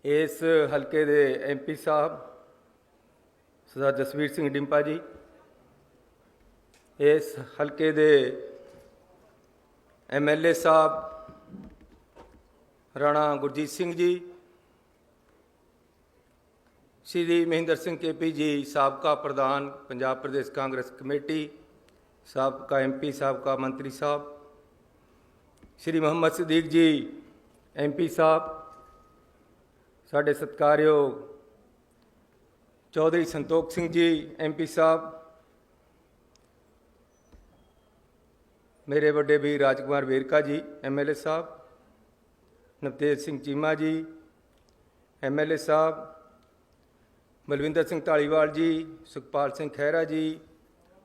इस हल्के दे MP साहब सरदार जसवीर सिंह डिंपा जी, इस हल्के दे MLA साहब राणा गुरजीत सिंह जी, श्री महेंद्र सिंह KP जी, साबका प्रधान पंजाब प्रदेश कांग्रेस कमेटी, साबका MP, साबका मंत्री साहब, श्री मोहम्मद सदीक जी MP साहब, साढ़े सत्कारयोग चौधरी संतोख सिंह जी MP साहब, मेरे बड़े भी राजकुमार वेरका जी MLA साहब, नवतेज सिंह चीमा जी MLA साहब, बलविंदर सिंह धालीवाल जी, सुखपाल सिंह खैरा जी,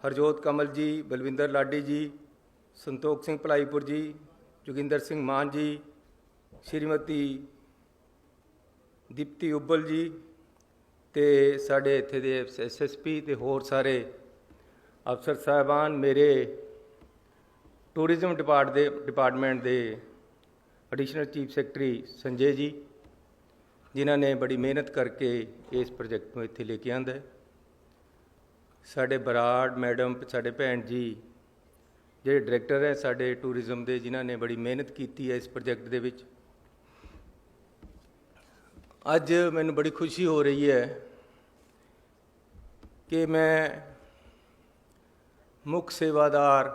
हरजोत कमल जी, बलविंदर लाडी जी, संतोख सिंह भलाईपुर जी, जोगिंदर सिंह मान जी, श्रीमती दीप्ति उब्बल जी, ते साढ़े इत्थे दे SSP ते होर सारे अफसर साहबान, मेरे टूरिज्म डिपार्टमेंट दे additional chief secretary Sanjay ji, जिन्हों ने बड़ी मेहनत करके इस प्रोजेक्ट को इत्थे लेके आंदा है। साढ़े बराड़ मैडम, साढ़े भैन जी ਜਿਹੜੇ डायरैक्टर है साढ़े टूरिज्म के, जिन्होंने बड़ी मेहनत की है इस प्रोजेक्ट के विच। अज मैनूं बड़ी खुशी हो रही है कि मैं मुख सेवादार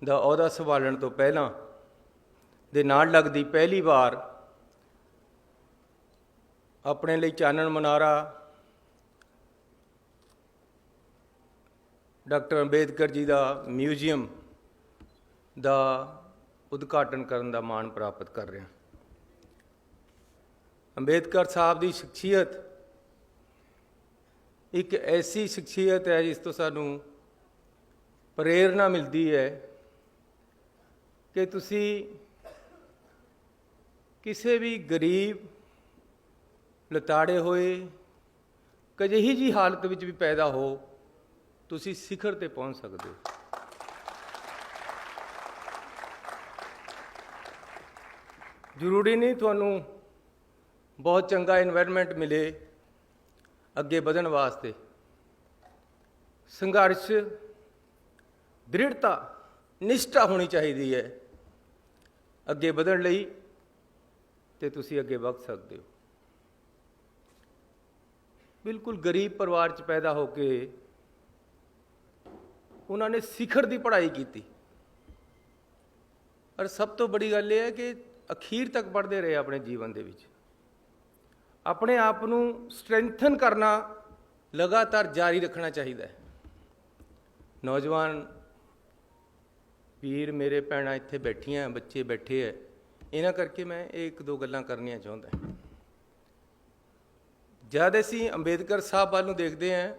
दा अहुदा संभालण तो पहलां दे नाल लगदी पहली बार अपने लिए चानन मनारा डॉक्टर अंबेडकर जी का म्यूजियम का उद्घाटन करने का माण प्राप्त कर रहा। अंबेडकर साहब की शख्सियत एक ऐसी शख्सियत है जिस तो सानू प्रेरणा मिलती है कि तुसी किसी भी गरीब लताड़े होए कजिही जी हालत विच भी पैदा हो, तुसी शिखर ते पहुंच सकते हो। जरूरी नहीं तुहानू बहुत चंगा इन्वायरमेंट मिले अगे बढ़न वास्ते, संघर्ष दृढ़ता निष्ठा होनी चाहिए है अगे बढ़न लई, ते तुसी अगे बढ़ सकते हो। बिल्कुल गरीब परिवार च पैदा होके उन्होंने शिखर की पढ़ाई की, और सब तो बड़ी गल यह है कि अखीर तक पढ़ते रहे अपने जीवन के विच। अपने आप को स्ट्रेंथन करना लगातार जारी रखना चाहिए है। नौजवान वीर मेरे भैणां इत्थे बैठियां, बच्चे बैठे है, इन्हां करके मैं एक दो गल्लां करनियां चाहुंदा। जद असीं अंबेडकर साहब वाल नूं देखते हैं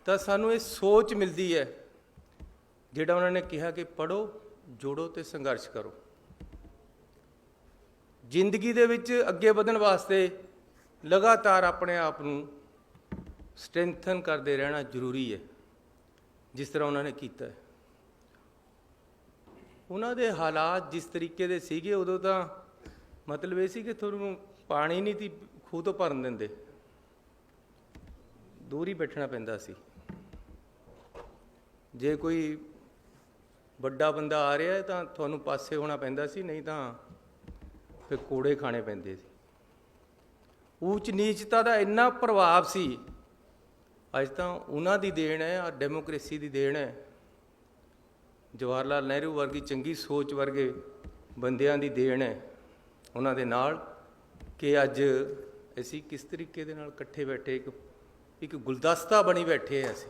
तो सानूं ये सोच मिलती है जिहड़ा उन्होंने कहा कि पढ़ो, जोड़ो तो संघर्ष करो। जिंदगी दे विच अगे बढ़न वास्ते लगातार अपने आप को स्ट्रेंथन करते रहना जरूरी है, जिस तरह उन्होंने किया है। उन्होंने हालात जिस तरीके दे सीगे उदों तो मतलब ये सी कि तुहानूं पानी नहीं थी खूह तो भरन देंदे, दूर ही बैठना पैंदा सी। जे कोई बड़ा बंदा आ रहा है तो तुहानूं पासे होना पैंदा सी, नहीं तो फिर कोड़े खाने पैंदे सी। ऊच नीचता का इन्ना प्रभाव सी। अज तो उन्हां दी देन है, आ डेमोक्रेसी की देन है, जवाहर लाल नेहरू वर्गी चंगी सोच वर्गे बंदियां दी देन है उन्हां दे नाल, कि अज असी किस तरीके दे नाल इकट्ठे बैठे एक गुलदस्ता बनी बैठे हैं। असी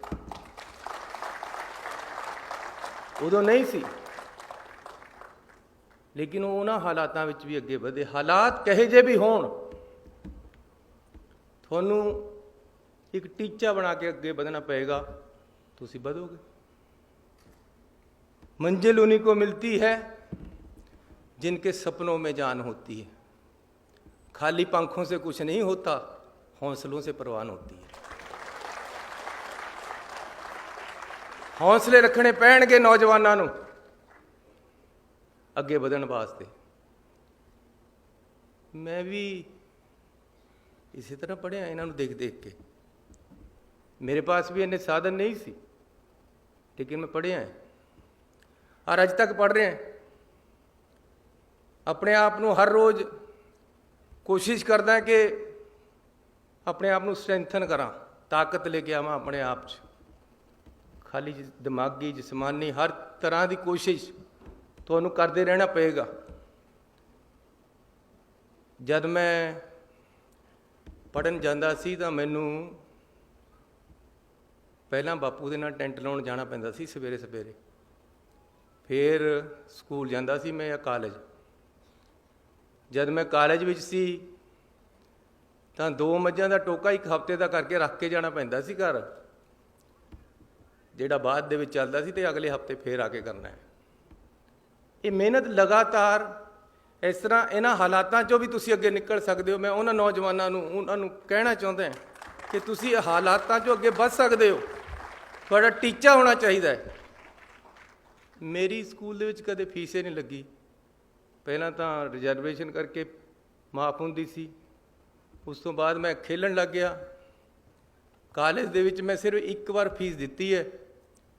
उदों नहीं सी, लेकिन उन्हां हालातां विच भी अगे बढ़े। हालात कहे जे भी होण, तुहानूं एक टीचा बना के अगे बढ़ना पएगा, तुसीं बढ़ोगे। मंजिल उन्हीं को मिलती है जिनके सपनों में जान होती है। खाली पंखों से कुछ नहीं होता, हौसलों से परवान होती है। हौसले रखने पैणगे नौजवानों नूं अगे बढ़न वास्ते। मैं भी इसी तरह पढ़िया इन्हों देख देख के। मेरे पास भी इन्ने साधन नहीं सी, लेकिन मैं पढ़िया है और अज तक पढ़ रहे हैं। अपने आप को हर रोज़ कोशिश करदा कि अपने आप को स्ट्रैंथन करा, ताकत लेके आवां अपने आप च। खाली दिमागी जिसमानी हर तरह की कोशिश तुहानूं करते रहना पेगा। जब मैं पढ़न जांदा सी तां मैनूं पहला बापू दे नाल टेंट लाउण जाना पैंदा सी सवेरे सवेरे, फिर स्कूल जांदा सी मैं या कालेज। जब मैं कालेज विच सी तां 2 मੱਝਾਂ ਦਾ टोका एक हफ्ते का करके रख के जाना पैंदा सी घर, ਜਿਹੜਾ ਬਾਅਦ ਦੇ ਵਿੱਚ ਚੱਲਦਾ ਸੀ ਤੇ ਅਗਲੇ ਹਫਤੇ ਫੇਰ ਆ ਕੇ ਕਰਨਾ ਹੈ। ਇਹ ਮਿਹਨਤ ਲਗਾਤਾਰ ਇਸ ਤਰ੍ਹਾਂ ਇਹਨਾਂ ਹਾਲਾਤਾਂ 'ਚੋਂ ਵੀ ਤੁਸੀਂ ਅੱਗੇ ਨਿਕਲ ਸਕਦੇ ਹੋ। ਮੈਂ ਉਹਨਾਂ ਨੌਜਵਾਨਾਂ ਨੂੰ ਉਹਨਾਂ ਨੂੰ ਕਹਿਣਾ ਚਾਹੁੰਦਾ ਕਿ ਤੁਸੀਂ ਇਹ ਹਾਲਾਤਾਂ 'ਚੋਂ ਅੱਗੇ ਵੱਧ ਸਕਦੇ ਹੋ। ਤੁਹਾਡਾ ਟੀਚਾ ਹੋਣਾ ਚਾਹੀਦਾ ਹੈ। ਮੇਰੀ ਸਕੂਲ ਦੇ ਵਿੱਚ ਕਦੇ ਫੀਸ ਹੀ ਨਹੀਂ ਲੱਗੀ। ਪਹਿਲਾਂ ਤਾਂ ਰਿਜ਼ਰਵੇਸ਼ਨ ਕਰਕੇ ਮਾਫ ਹੁੰਦੀ ਸੀ, ਉਸ ਤੋਂ ਬਾਅਦ ਮੈਂ ਖੇਲਣ ਲੱਗ ਗਿਆ। ਕਾਲਜ ਦੇ ਵਿੱਚ ਮੈਂ ਸਿਰਫ ਇੱਕ ਵਾਰ ਫੀਸ ਦਿੱਤੀ ਹੈ,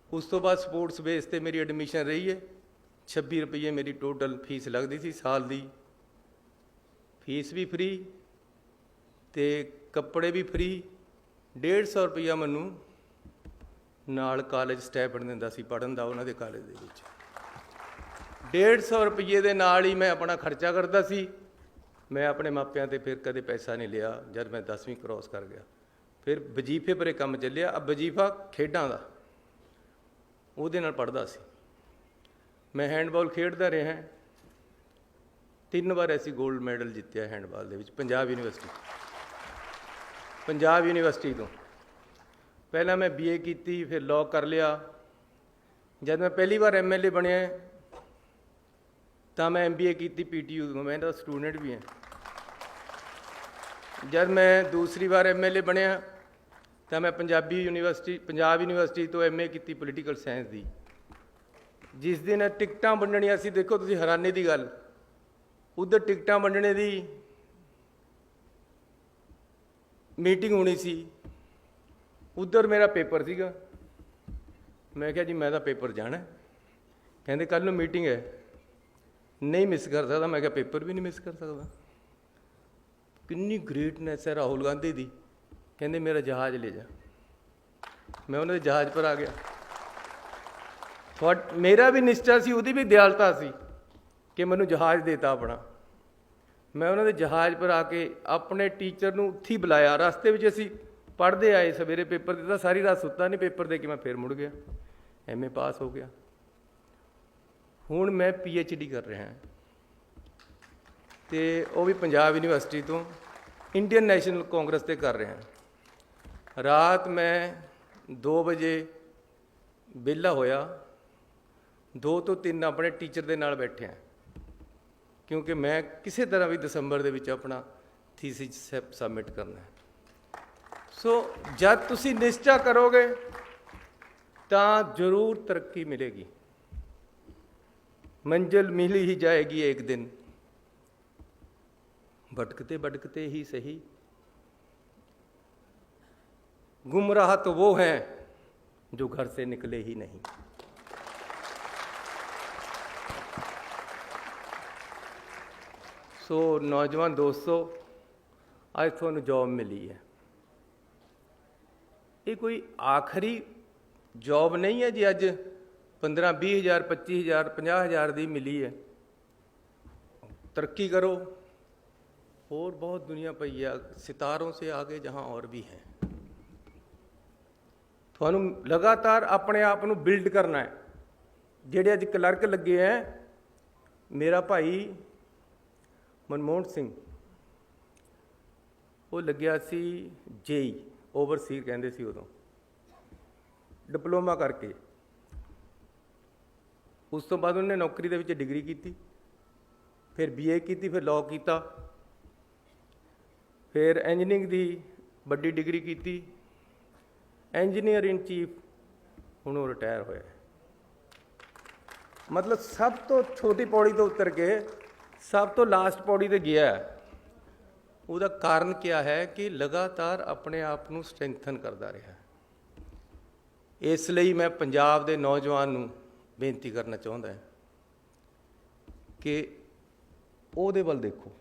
ਉਸ ਤੋਂ ਬਾਅਦ ਸਪੋਰਟਸ ਬੇਸ ਤੇ ਮੇਰੀ ਐਡਮਿਸ਼ਨ ਰਹੀ ਹੈ। 26 ਰੁਪਏ ਮੇਰੀ ਟੋਟਲ ਫੀਸ ਲੱਗਦੀ ਸੀ ਸਾਲ ਦੀ। ਫੀਸ ਵੀ ਫ੍ਰੀ ਤੇ ਕੱਪੜੇ ਵੀ ਫ੍ਰੀ। 150 ਰੁਪਇਆ ਮੈਨੂੰ ਨਾਲ ਕਾਲਜ ਸਟਾਈਪੈਂਡ ਦਿੰਦਾ ਸੀ ਪੜ੍ਹਨ ਦਾ ਉਹਨਾਂ ਦੇ ਕਾਲਜ ਦੇ ਵਿੱਚ। 150 ਰੁਪਏ ਦੇ ਨਾਲ ਹੀ ਮੈਂ ਆਪਣਾ ਖਰਚਾ ਕਰਦਾ ਸੀ। ਮੈਂ ਆਪਣੇ ਮਾਪਿਆਂ ਤੇ ਫਿਰ ਕਦੇ ਪੈਸਾ ਨਹੀਂ ਲਿਆ। ਜਦ ਮੈਂ 10ਵੀਂ ਕ੍ਰੋਸ ਕਰ ਗਿਆ ਫਿਰ ਵਜੀਫੇ ਪਰੇ ਕੰਮ ਚੱਲਿਆ। ਵਜੀਫਾ ਖੇਡਾਂ ਦਾ, ਉਹਦੇ ਨਾਲ ਪੜ੍ਹਦਾ ਸੀ ਮੈਂ। ਹੈਂਡਬਾਲ ਖੇਡਦਾ ਰਿਹਾ, 3 ਵਾਰ ਅਸੀਂ ਗੋਲਡ ਮੈਡਲ ਜਿੱਤਿਆ ਹੈਂਡਬਾਲ ਦੇ ਵਿੱਚ ਪੰਜਾਬ ਯੂਨੀਵਰਸਿਟੀ ਤੋਂ। ਪਹਿਲਾਂ ਮੈਂ BA ਕੀਤੀ, ਫਿਰ ਲਾਅ ਕਰ ਲਿਆ। ਜਦ ਮੈਂ ਪਹਿਲੀ ਵਾਰ MLA ਬਣਿਆ ਤਾਂ ਮੈਂ MBA ਕੀਤੀ PTU ਤੋਂ, ਮੈਂ ਇਹਦਾ ਸਟੂਡੈਂਟ ਵੀ ਹਾਂ। ਜਦ ਮੈਂ ਦੂਸਰੀ ਵਾਰ MLA ਬਣਿਆ ਤਾਂ ਮੈਂ ਪੰਜਾਬ ਯੂਨੀਵਰਸਿਟੀ ਤੋਂ MA ਕੀਤੀ ਪੋਲੀਟੀਕਲ ਸਾਇੰਸ ਦੀ। ਜਿਸ ਦਿਨ ਟਿਕਟਾਂ ਵੰਡਣੀਆਂ ਸੀ, ਦੇਖੋ ਤੁਸੀਂ ਹੈਰਾਨੀ ਦੀ ਗੱਲ, ਉੱਧਰ ਟਿਕਟਾਂ ਵੰਡਣੇ ਦੀ ਮੀਟਿੰਗ ਹੋਣੀ ਸੀ, ਉੱਧਰ ਮੇਰਾ ਪੇਪਰ ਸੀਗਾ। ਮੈਂ ਕਿਹਾ ਜੀ ਮੈਂ ਤਾਂ ਪੇਪਰ ਜਾਣਾ। ਕਹਿੰਦੇ ਕੱਲ੍ਹ ਨੂੰ ਮੀਟਿੰਗ ਹੈ, ਨਹੀਂ ਮਿਸ ਕਰ ਸਕਦਾ। ਮੈਂ ਕਿਹਾ ਪੇਪਰ ਵੀ ਨਹੀਂ ਮਿਸ ਕਰ ਸਕਦਾ। ਕਿੰਨੀ ਗ੍ਰੇਟਨੈਸ ਹੈ ਰਾਹੁਲ ਗਾਂਧੀ ਦੀ। ਕਹਿੰਦੇ ਮੇਰਾ ਜਹਾਜ਼ ਲੈ ਜਾ। ਮੈਂ ਉਹਨਾਂ ਦੇ ਜਹਾਜ਼ ਪਰ ਆ ਗਿਆ। ਮੇਰਾ ਵੀ ਨਿਸ਼ਚਾ ਸੀ, ਉਹਦੀ ਵੀ ਦਿਆਲਤਾ ਸੀ ਕਿ ਮੈਨੂੰ ਜਹਾਜ਼ ਦੇਤਾ ਆਪਣਾ। ਮੈਂ ਉਹਨਾਂ ਦੇ ਜਹਾਜ਼ ਪਰ ਆ ਕੇ ਆਪਣੇ ਟੀਚਰ ਨੂੰ ਉੱਥੇ ਹੀ ਬੁਲਾਇਆ। ਰਸਤੇ ਵਿੱਚ ਅਸੀਂ ਪੜ੍ਹਦੇ ਆਏ, ਸਵੇਰੇ ਪੇਪਰ ਦਿੱਤਾ, ਸਾਰੀ ਰਾਤ ਸੁੱਤਾ ਨਹੀਂ। ਪੇਪਰ ਦੇ ਕੇ ਮੈਂ ਫਿਰ ਮੁੜ ਗਿਆ, MA ਪਾਸ ਹੋ ਗਿਆ। ਹੁਣ ਮੈਂ PhD ਕਰ ਰਿਹਾ ਅਤੇ ਉਹ ਵੀ ਪੰਜਾਬ ਯੂਨੀਵਰਸਿਟੀ ਤੋਂ ਇੰਡੀਅਨ ਨੈਸ਼ਨਲ ਕਾਂਗਰਸ 'ਤੇ ਕਰ ਰਿਹਾ। ਰਾਤ ਮੈਂ 2 ਵਜੇ ਵਿਹਲਾ ਹੋਇਆ, 2 ਤੋਂ 3 ਆਪਣੇ ਟੀਚਰ ਦੇ ਨਾਲ ਬੈਠਿਆ, ਕਿਉਂਕਿ ਮੈਂ ਕਿਸੇ ਤਰ੍ਹਾਂ ਵੀ ਦਸੰਬਰ ਦੇ ਵਿੱਚ ਆਪਣਾ ਥੀਸਿਸ ਸਬਮਿਟ ਕਰਨਾ ਹੈ। ਸੋ ਜਦ ਤੁਸੀਂ ਨਿਸ਼ਚਾ ਕਰੋਗੇ ਤਾਂ ਜ਼ਰੂਰ ਤਰੱਕੀ ਮਿਲੇਗੀ। मंजिल मिल ही जाएगी एक दिन, भटकते भटकते ही सही। गुमराह तो वो हैं जो घर से निकले ही नहीं। सो नौजवान दोस्तों, आज थानू जॉब मिली है। ये कोई आखिरी जॉब नहीं है जी। अज 15-20 हज़ार 25 हज़ार 50 हज़ार की मिली है। तरक्की करो, और बहुत दुनिया पई है, सितारों से आगे जहाँ और भी हैं। थानू लगातार अपने आप को बिल्ड करना है। जेडे अज क्लर्क लगे हैं, मेरा भाई मनमोहन सिंह वो लग्या सी JE ओवरसीर कहते सी, उदों डिप्लोमा करके। उस तो बाद उन्हें नौकरी दे विच डिग्री की, फिर BA की, फिर लॉ किया, फिर इंजीनियरिंग की बड़ी डिग्री की, इंजीनियर इन चीफ हुण रिटायर होया। मतलब सब तो छोटी पौड़ी तो उतर के सब तो लास्ट पौड़ी ते गया। ਉਹਦਾ ਕਾਰਨ ਕਿਆ ਹੈ ਕਿ ਲਗਾਤਾਰ ਆਪਣੇ ਆਪ ਨੂੰ ਸਟਰੈਂਥਨ ਕਰਦਾ ਰਿਹਾ। ਇਸ ਲਈ ਮੈਂ ਪੰਜਾਬ ਦੇ ਨੌਜਵਾਨ ਨੂੰ ਬੇਨਤੀ ਕਰਨਾ ਚਾਹੁੰਦਾ ਕਿ ਉਹਦੇ ਵੱਲ ਦੇਖੋ।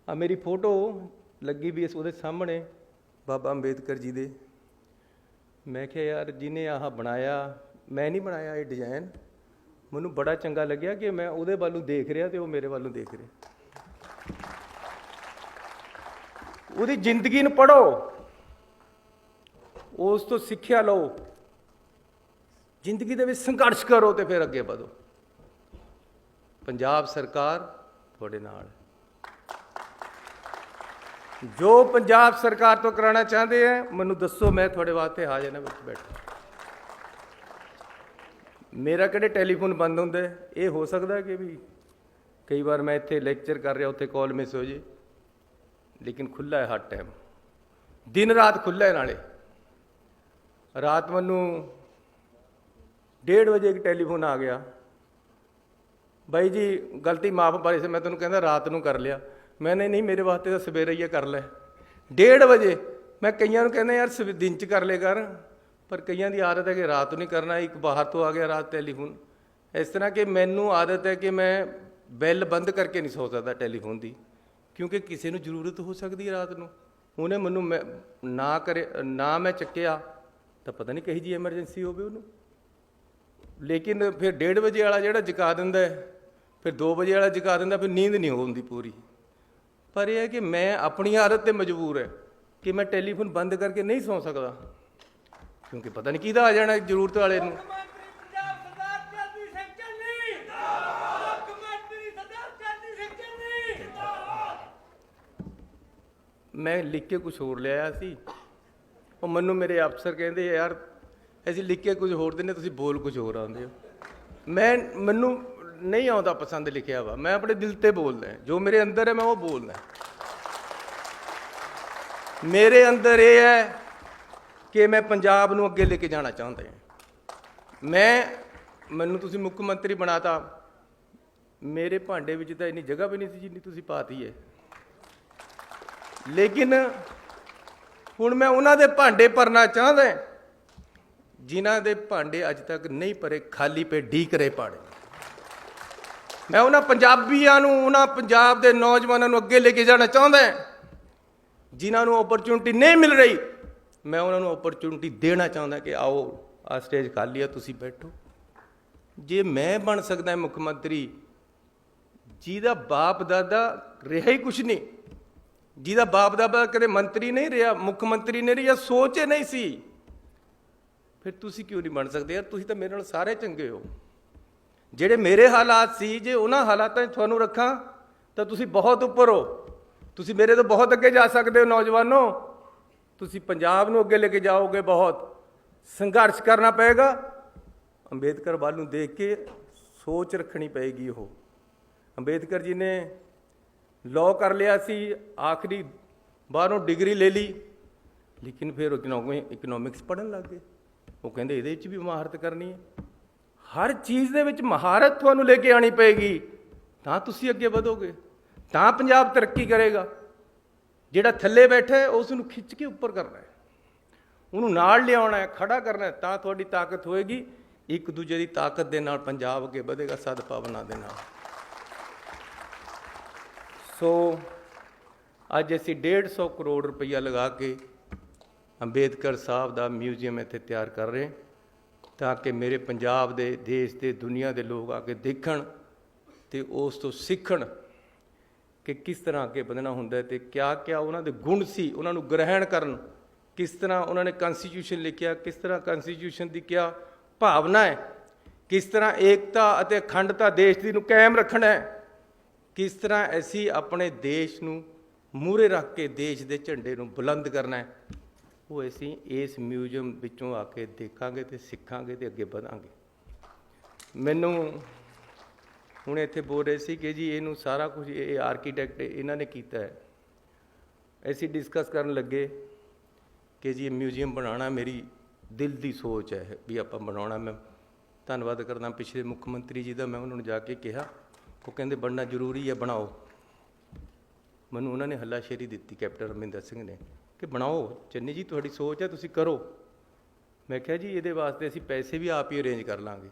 ਆ ਮੇਰੀ ਫੋਟੋ ਲੱਗੀ ਵੀ ਇਸ ਉਹਦੇ ਸਾਹਮਣੇ ਬਾਬਾ ਅੰਬੇਦਕਰ ਜੀ ਦੇ। ਮੈਂ ਕਿਹਾ ਯਾਰ ਜਿਹਨੇ ਆਹ ਬਣਾਇਆ, ਮੈਂ ਨਹੀਂ ਬਣਾਇਆ ਇਹ ਡਿਜ਼ਾਈਨ, ਮੈਨੂੰ ਬੜਾ ਚੰਗਾ ਲੱਗਿਆ ਕਿ ਮੈਂ ਉਹਦੇ ਵੱਲ ਨੂੰ ਦੇਖ ਰਿਹਾ ਤੇ ਉਹ ਮੇਰੇ ਵੱਲ ਨੂੰ ਦੇਖ ਰਿਹਾ। ਉਹਦੀ ਜ਼ਿੰਦਗੀ ਨੂੰ ਪੜ੍ਹੋ, ਉਸ ਤੋਂ ਸਿੱਖਿਆ ਲਓ, ਜ਼ਿੰਦਗੀ ਦੇ ਵਿੱਚ ਸੰਘਰਸ਼ ਕਰੋ ਤੇ ਫਿਰ ਅੱਗੇ ਵਧੋ। ਪੰਜਾਬ ਸਰਕਾਰ ਤੁਹਾਡੇ ਨਾਲ। ਜੋ ਪੰਜਾਬ ਸਰਕਾਰ ਤੋਂ ਕਰਾਉਣਾ ਚਾਹੁੰਦੇ ਹੈ ਮੈਨੂੰ ਦੱਸੋ, ਮੈਂ ਤੁਹਾਡੇ ਵਾਸਤੇ ਹਾਜ਼ਰ ਹਾਂ ਵਿੱਚ ਬੈਠਾ। ਮੇਰਾ ਕਿਹੜੇ ਟੈਲੀਫੋਨ ਬੰਦ ਹੁੰਦਾ? ਇਹ ਹੋ ਸਕਦਾ ਕਿ ਵੀ ਕਈ ਵਾਰ ਮੈਂ ਇੱਥੇ ਲੈਕਚਰ ਕਰ ਰਿਹਾ, ਉੱਥੇ ਕਾਲ ਮਿਸ ਹੋ ਜੇ, ਲੇਕਿਨ ਖੁੱਲ੍ਹਾ ਹੈ ਹਰ ਟਾਈਮ, ਦਿਨ ਰਾਤ ਖੁੱਲ੍ਹਾ ਹੈ। ਨਾਲੇ ਰਾਤ ਮੈਨੂੰ 1:30 ਵਜੇ ਇੱਕ ਟੈਲੀਫੋਨ ਆ ਗਿਆ, ਬਾਈ ਜੀ ਗਲਤੀ ਮਾਫ ਪਾਈ ਸੀ, ਮੈਂ ਤੁਹਾਨੂੰ ਕਹਿੰਦਾ ਰਾਤ ਨੂੰ ਕਰ ਲਿਆ। ਮੈਂ ਨਹੀਂ ਮੇਰੇ ਵਾਸਤੇ ਤਾਂ ਸਵੇਰੇ ਹੀ ਕਰ ਲੈ। 1:30 ਵਜੇ ਮੈਂ ਕਈਆਂ ਨੂੰ ਕਹਿੰਦਾ ਯਾਰ ਦਿਨ 'ਚ ਕਰ ਲਿਆ ਕਰ, ਪਰ ਕਈਆਂ ਦੀ ਆਦਤ ਹੈ ਕਿ ਰਾਤ ਨੂੰ ਨਹੀਂ ਕਰਨਾ। ਇੱਕ ਬਾਹਰ ਤੋਂ ਆ ਗਿਆ ਰਾਤ ਟੈਲੀਫੋਨ। ਇਸ ਤਰ੍ਹਾਂ ਕਿ ਮੈਨੂੰ ਆਦਤ ਹੈ ਕਿ ਮੈਂ ਬੈਲ ਬੰਦ ਕਰਕੇ ਨਹੀਂ ਸੌ ਸਕਦਾ ਟੈਲੀਫੋਨ ਦੀ, ਕਿਉਂਕਿ ਕਿਸੇ ਨੂੰ ਜ਼ਰੂਰਤ ਹੋ ਸਕਦੀ ਹੈ ਰਾਤ ਨੂੰ। ਉਹਨੇ ਮੈਨੂੰ ਨਾ ਮੈਂ ਚੱਕਿਆ ਤਾਂ ਪਤਾ ਨਹੀਂ ਕਹੀ ਜੀ ਐਮਰਜੈਂਸੀ ਹੋਵੇ ਉਹਨੂੰ। ਲੇਕਿਨ ਫਿਰ 1:30 ਵਜੇ ਵਾਲਾ ਜਿਹੜਾ ਜਗਾ ਦਿੰਦਾ, ਫਿਰ 2 ਵਜੇ ਵਾਲਾ ਜਗਾ ਦਿੰਦਾ, ਫਿਰ ਨੀਂਦ ਨਹੀਂ ਹੁੰਦੀ ਪੂਰੀ। ਪਰ ਇਹ ਹੈ ਕਿ ਮੈਂ ਆਪਣੀ ਆਦਤ 'ਤੇ ਮਜਬੂਰ ਹੈ ਕਿ ਮੈਂ ਟੈਲੀਫੋਨ ਬੰਦ ਕਰਕੇ ਨਹੀਂ ਸੌ ਸਕਦਾ, ਕਿਉਂਕਿ ਪਤਾ ਨਹੀਂ ਕਿਹਦਾ ਆ ਜਾਣਾ ਜ਼ਰੂਰਤ ਵਾਲੇ ਨੂੰ। ਮੈਂ ਲਿਖ ਕੇ ਕੁਛ ਹੋਰ ਲਿਆਇਆ ਸੀ, ਉਹ ਮੈਨੂੰ ਮੇਰੇ ਅਫਸਰ ਕਹਿੰਦੇ ਯਾਰ ਅਸੀਂ ਲਿਖ ਕੇ ਕੁਝ ਹੋਰ ਦਿੰਦੇ, ਤੁਸੀਂ ਬੋਲ ਕੁਝ ਹੋਰ ਆਉਂਦੇ ਹੋ। ਮੈਨੂੰ ਨਹੀਂ ਆਉਂਦਾ ਪਸੰਦ ਲਿਖਿਆ ਵਾ, ਮੈਂ ਆਪਣੇ ਦਿਲ ਤੇ ਬੋਲਦਾ, ਜੋ ਮੇਰੇ ਅੰਦਰ ਹੈ ਮੈਂ ਉਹ ਬੋਲਦਾ। ਮੇਰੇ ਅੰਦਰ ਇਹ ਹੈ ਕਿ ਮੈਂ ਪੰਜਾਬ ਨੂੰ ਅੱਗੇ ਲੈ ਕੇ ਜਾਣਾ ਚਾਹੁੰਦਾ ਹਾਂ। ਮੈਨੂੰ ਤੁਸੀਂ ਮੁੱਖ ਮੰਤਰੀ ਬਣਾਤਾ, ਮੇਰੇ ਭਾਂਡੇ ਵਿੱਚ ਤਾਂ ਇੰਨੀ ਜਗ੍ਹਾ ਵੀ ਨਹੀਂ ਸੀ ਜਿੰਨੀ ਤੁਸੀਂ ਪਾਤੀ ਹੈ। ਲੇਕਿਨ ਹੁਣ ਮੈਂ ਉਹਨਾਂ ਦੇ ਭਾਂਡੇ ਭਰਨਾ ਚਾਹੁੰਦਾ ਜਿਨ੍ਹਾਂ ਦੇ ਭਾਂਡੇ ਅੱਜ ਤੱਕ ਨਹੀਂ ਭਰੇ, ਖਾਲੀ ਪੇ ਢੀਕ ਰਹੇ ਪਾੜੇ। ਮੈਂ ਉਹਨਾਂ ਪੰਜਾਬੀਆਂ ਨੂੰ, ਉਹਨਾਂ ਪੰਜਾਬ ਦੇ ਨੌਜਵਾਨਾਂ ਨੂੰ ਅੱਗੇ ਲੈ ਕੇ ਜਾਣਾ ਚਾਹੁੰਦਾ ਜਿਨ੍ਹਾਂ ਨੂੰ ਓਪਰਚੁਨਿਟੀ ਨਹੀਂ ਮਿਲ ਰਹੀ। ਮੈਂ ਉਹਨਾਂ ਨੂੰ ਓਪਰਚੁਨਿਟੀ ਦੇਣਾ ਚਾਹੁੰਦਾ ਕਿ ਆਓ ਆਹ ਸਟੇਜ ਖਾਲੀ ਆ, ਤੁਸੀਂ ਬੈਠੋ। ਜੇ ਮੈਂ ਬਣ ਸਕਦਾ ਮੁੱਖ ਮੰਤਰੀ ਜਿਹਦਾ ਬਾਪ ਦਾਦਾ ਰਿਹਾ ਹੀ ਕੁਛ ਨਹੀਂ, ਜਿਹਦਾ ਬਾਪ ਦਾਦਾ ਕਦੇ ਮੰਤਰੀ ਨਹੀਂ ਰਿਹਾ, ਮੁੱਖ ਮੰਤਰੀ ਨਹੀਂ ਰਿਹਾ, ਸੋਚ ਹੀ ਨਹੀਂ ਸੀ, ਫਿਰ ਤੁਸੀਂ ਕਿਉਂ ਨਹੀਂ ਬਣ ਸਕਦੇ? ਯਾਰ ਤੁਸੀਂ ਤਾਂ ਮੇਰੇ ਨਾਲ ਸਾਰੇ ਚੰਗੇ ਹੋ। ਜਿਹੜੇ ਮੇਰੇ ਹਾਲਾਤ ਸੀ, ਜੇ ਉਹਨਾਂ ਹਾਲਾਤਾਂ 'ਚ ਤੁਹਾਨੂੰ ਰੱਖਾਂ ਤਾਂ ਤੁਸੀਂ ਬਹੁਤ ਉੱਪਰ ਹੋ, ਤੁਸੀਂ ਮੇਰੇ ਤੋਂ ਬਹੁਤ ਅੱਗੇ ਜਾ ਸਕਦੇ ਹੋ। ਨੌਜਵਾਨੋ, ਤੁਸੀਂ ਪੰਜਾਬ ਨੂੰ ਅੱਗੇ ਲੈ ਕੇ ਜਾਓਗੇ, ਬਹੁਤ ਸੰਘਰਸ਼ ਕਰਨਾ ਪਏਗਾ। ਅੰਬੇਦਕਰ ਵੱਲ ਨੂੰ ਦੇਖ ਕੇ ਸੋਚ ਰੱਖਣੀ ਪਏਗੀ। ਉਹ ਅੰਬੇਦਕਰ ਜੀ ਨੇ ਲਾਅ ਕਰ ਲਿਆ ਸੀ, ਆਖਰੀ ਬਾਹਰੋਂ ਡਿਗਰੀ ਲੈ ਲਈ, ਲੇਕਿਨ ਫਿਰ ਇਕਨੋਮਿਕਸ ਪੜ੍ਹਨ ਲੱਗ ਗਏ। ਉਹ ਕਹਿੰਦੇ ਇਹਦੇ ਵਿੱਚ ਵੀ ਮਹਾਰਤ ਕਰਨੀ ਹੈ। ਹਰ ਚੀਜ਼ ਦੇ ਵਿੱਚ ਮਹਾਰਤ ਤੁਹਾਨੂੰ ਲੈ ਕੇ ਆਉਣੀ ਪਏਗੀ, ਤਾਂ ਤੁਸੀਂ ਅੱਗੇ ਵਧੋਗੇ, ਤਾਂ ਪੰਜਾਬ ਤਰੱਕੀ ਕਰੇਗਾ। ਜਿਹੜਾ ਥੱਲੇ ਬੈਠਾ ਹੈ ਉਸ ਨੂੰ ਖਿੱਚ ਕੇ ਉੱਪਰ ਕਰਨਾ ਹੈ, ਉਹਨੂੰ ਨਾਲ ਲਿਆਉਣਾ ਹੈ, ਖੜਾ ਕਰਨਾ ਹੈ, ਤਾਂ ਤੁਹਾਡੀ ਤਾਕਤ ਹੋਏਗੀ। ਇੱਕ ਦੂਜੇ ਦੀ ਤਾਕਤ ਦੇ ਨਾਲ ਪੰਜਾਬ ਅੱਗੇ ਵਧੇਗਾ, ਸਦਭਾਵਨਾ ਦੇ ਨਾਲ। ਸੋ ਅੱਜ ਅਸੀਂ 150 ਕਰੋੜ ਰੁਪਈਆ ਲਗਾ ਕੇ ਅੰਬੇਦਕਰ ਸਾਹਿਬ ਦਾ ਮਿਊਜ਼ੀਅਮ ਇੱਥੇ ਤਿਆਰ ਕਰ ਰਹੇ, ਤਾਂ ਕਿ ਮੇਰੇ ਪੰਜਾਬ ਦੇ, ਦੇਸ਼ ਦੇ, ਦੁਨੀਆ ਦੇ ਲੋਕ ਆ ਕੇ ਦੇਖਣ ਅਤੇ ਉਸ ਤੋਂ ਸਿੱਖਣ ਕਿ ਕਿਸ ਤਰ੍ਹਾਂ ਅੱਗੇ ਵਧਣਾ ਹੁੰਦਾ ਅਤੇ ਕਿਆ ਕਿਆ ਉਹਨਾਂ ਦੇ ਗੁਣ ਸੀ, ਉਹਨਾਂ ਨੂੰ ਗ੍ਰਹਿਣ ਕਰਨ। ਕਿਸ ਤਰ੍ਹਾਂ ਉਹਨਾਂ ਨੇ ਕਨਸਟੀਟਿਊਸ਼ਨ ਲਿਖਿਆ, ਕਿਸ ਤਰ੍ਹਾਂ ਕਨਸਟੀਟਿਊਸ਼ਨ ਦੀ ਕਿਆ ਭਾਵਨਾ ਹੈ, ਕਿਸ ਤਰ੍ਹਾਂ ਏਕਤਾ ਅਤੇ ਅਖੰਡਤਾ ਦੇਸ਼ ਦੀ ਨੂੰ ਕਾਇਮ ਰੱਖਣਾ ਹੈ, ਕਿਸ ਤਰ੍ਹਾਂ ਅਸੀਂ ਆਪਣੇ ਦੇਸ਼ ਨੂੰ ਮੂਹਰੇ ਰੱਖ ਕੇ ਦੇਸ਼ ਦੇ ਝੰਡੇ ਨੂੰ ਬੁਲੰਦ ਕਰਨਾ ਹੈ। ਉਹ ਅਸੀਂ ਇਸ ਮਿਊਜ਼ੀਅਮ ਵਿੱਚੋਂ ਆ ਕੇ ਦੇਖਾਂਗੇ ਅਤੇ ਸਿੱਖਾਂਗੇ ਅਤੇ ਅੱਗੇ ਵਧਾਂਗੇ। ਮੈਨੂੰ ਹੁਣ ਇੱਥੇ ਬੋਲ ਰਹੇ ਸੀ ਕਿ ਜੀ ਇਹਨੂੰ ਸਾਰਾ ਕੁਝ ਇਹ ਆਰਕੀਟੈਕਟ ਇਹਨਾਂ ਨੇ ਕੀਤਾ ਹੈ। ਅਸੀਂ ਡਿਸਕਸ ਕਰਨ ਲੱਗੇ ਕਿ ਜੀ ਇਹ ਮਿਊਜ਼ੀਅਮ ਬਣਾਉਣਾ ਮੇਰੀ ਦਿਲ ਦੀ ਸੋਚ ਹੈ ਵੀ ਆਪਾਂ ਬਣਾਉਣਾ। ਮੈਂ ਧੰਨਵਾਦ ਕਰਦਾ ਪਿਛਲੇ ਮੁੱਖ ਮੰਤਰੀ ਜੀ ਦਾ। ਮੈਂ ਉਹਨਾਂ ਨੂੰ ਜਾ ਕੇ ਕਿਹਾ, ਉਹ ਕਹਿੰਦੇ ਬਣਨਾ ਜ਼ਰੂਰੀ ਹੈ, ਬਣਾਓ। ਮੈਨੂੰ ਉਹਨਾਂ ਨੇ ਹੱਲਾਸ਼ੇਰੀ ਦਿੱਤੀ ਕੈਪਟਨ ਅਮਰਿੰਦਰ ਸਿੰਘ ਨੇ ਕਿ ਬਣਾਓ ਚੰਨੀ ਜੀ, ਤੁਹਾਡੀ ਸੋਚ ਹੈ, ਤੁਸੀਂ ਕਰੋ। ਮੈਂ ਕਿਹਾ ਜੀ ਇਹਦੇ ਵਾਸਤੇ ਅਸੀਂ ਪੈਸੇ ਵੀ ਆਪ ਹੀ ਅਰੇਂਜ ਕਰ ਲਾਂਗੇ।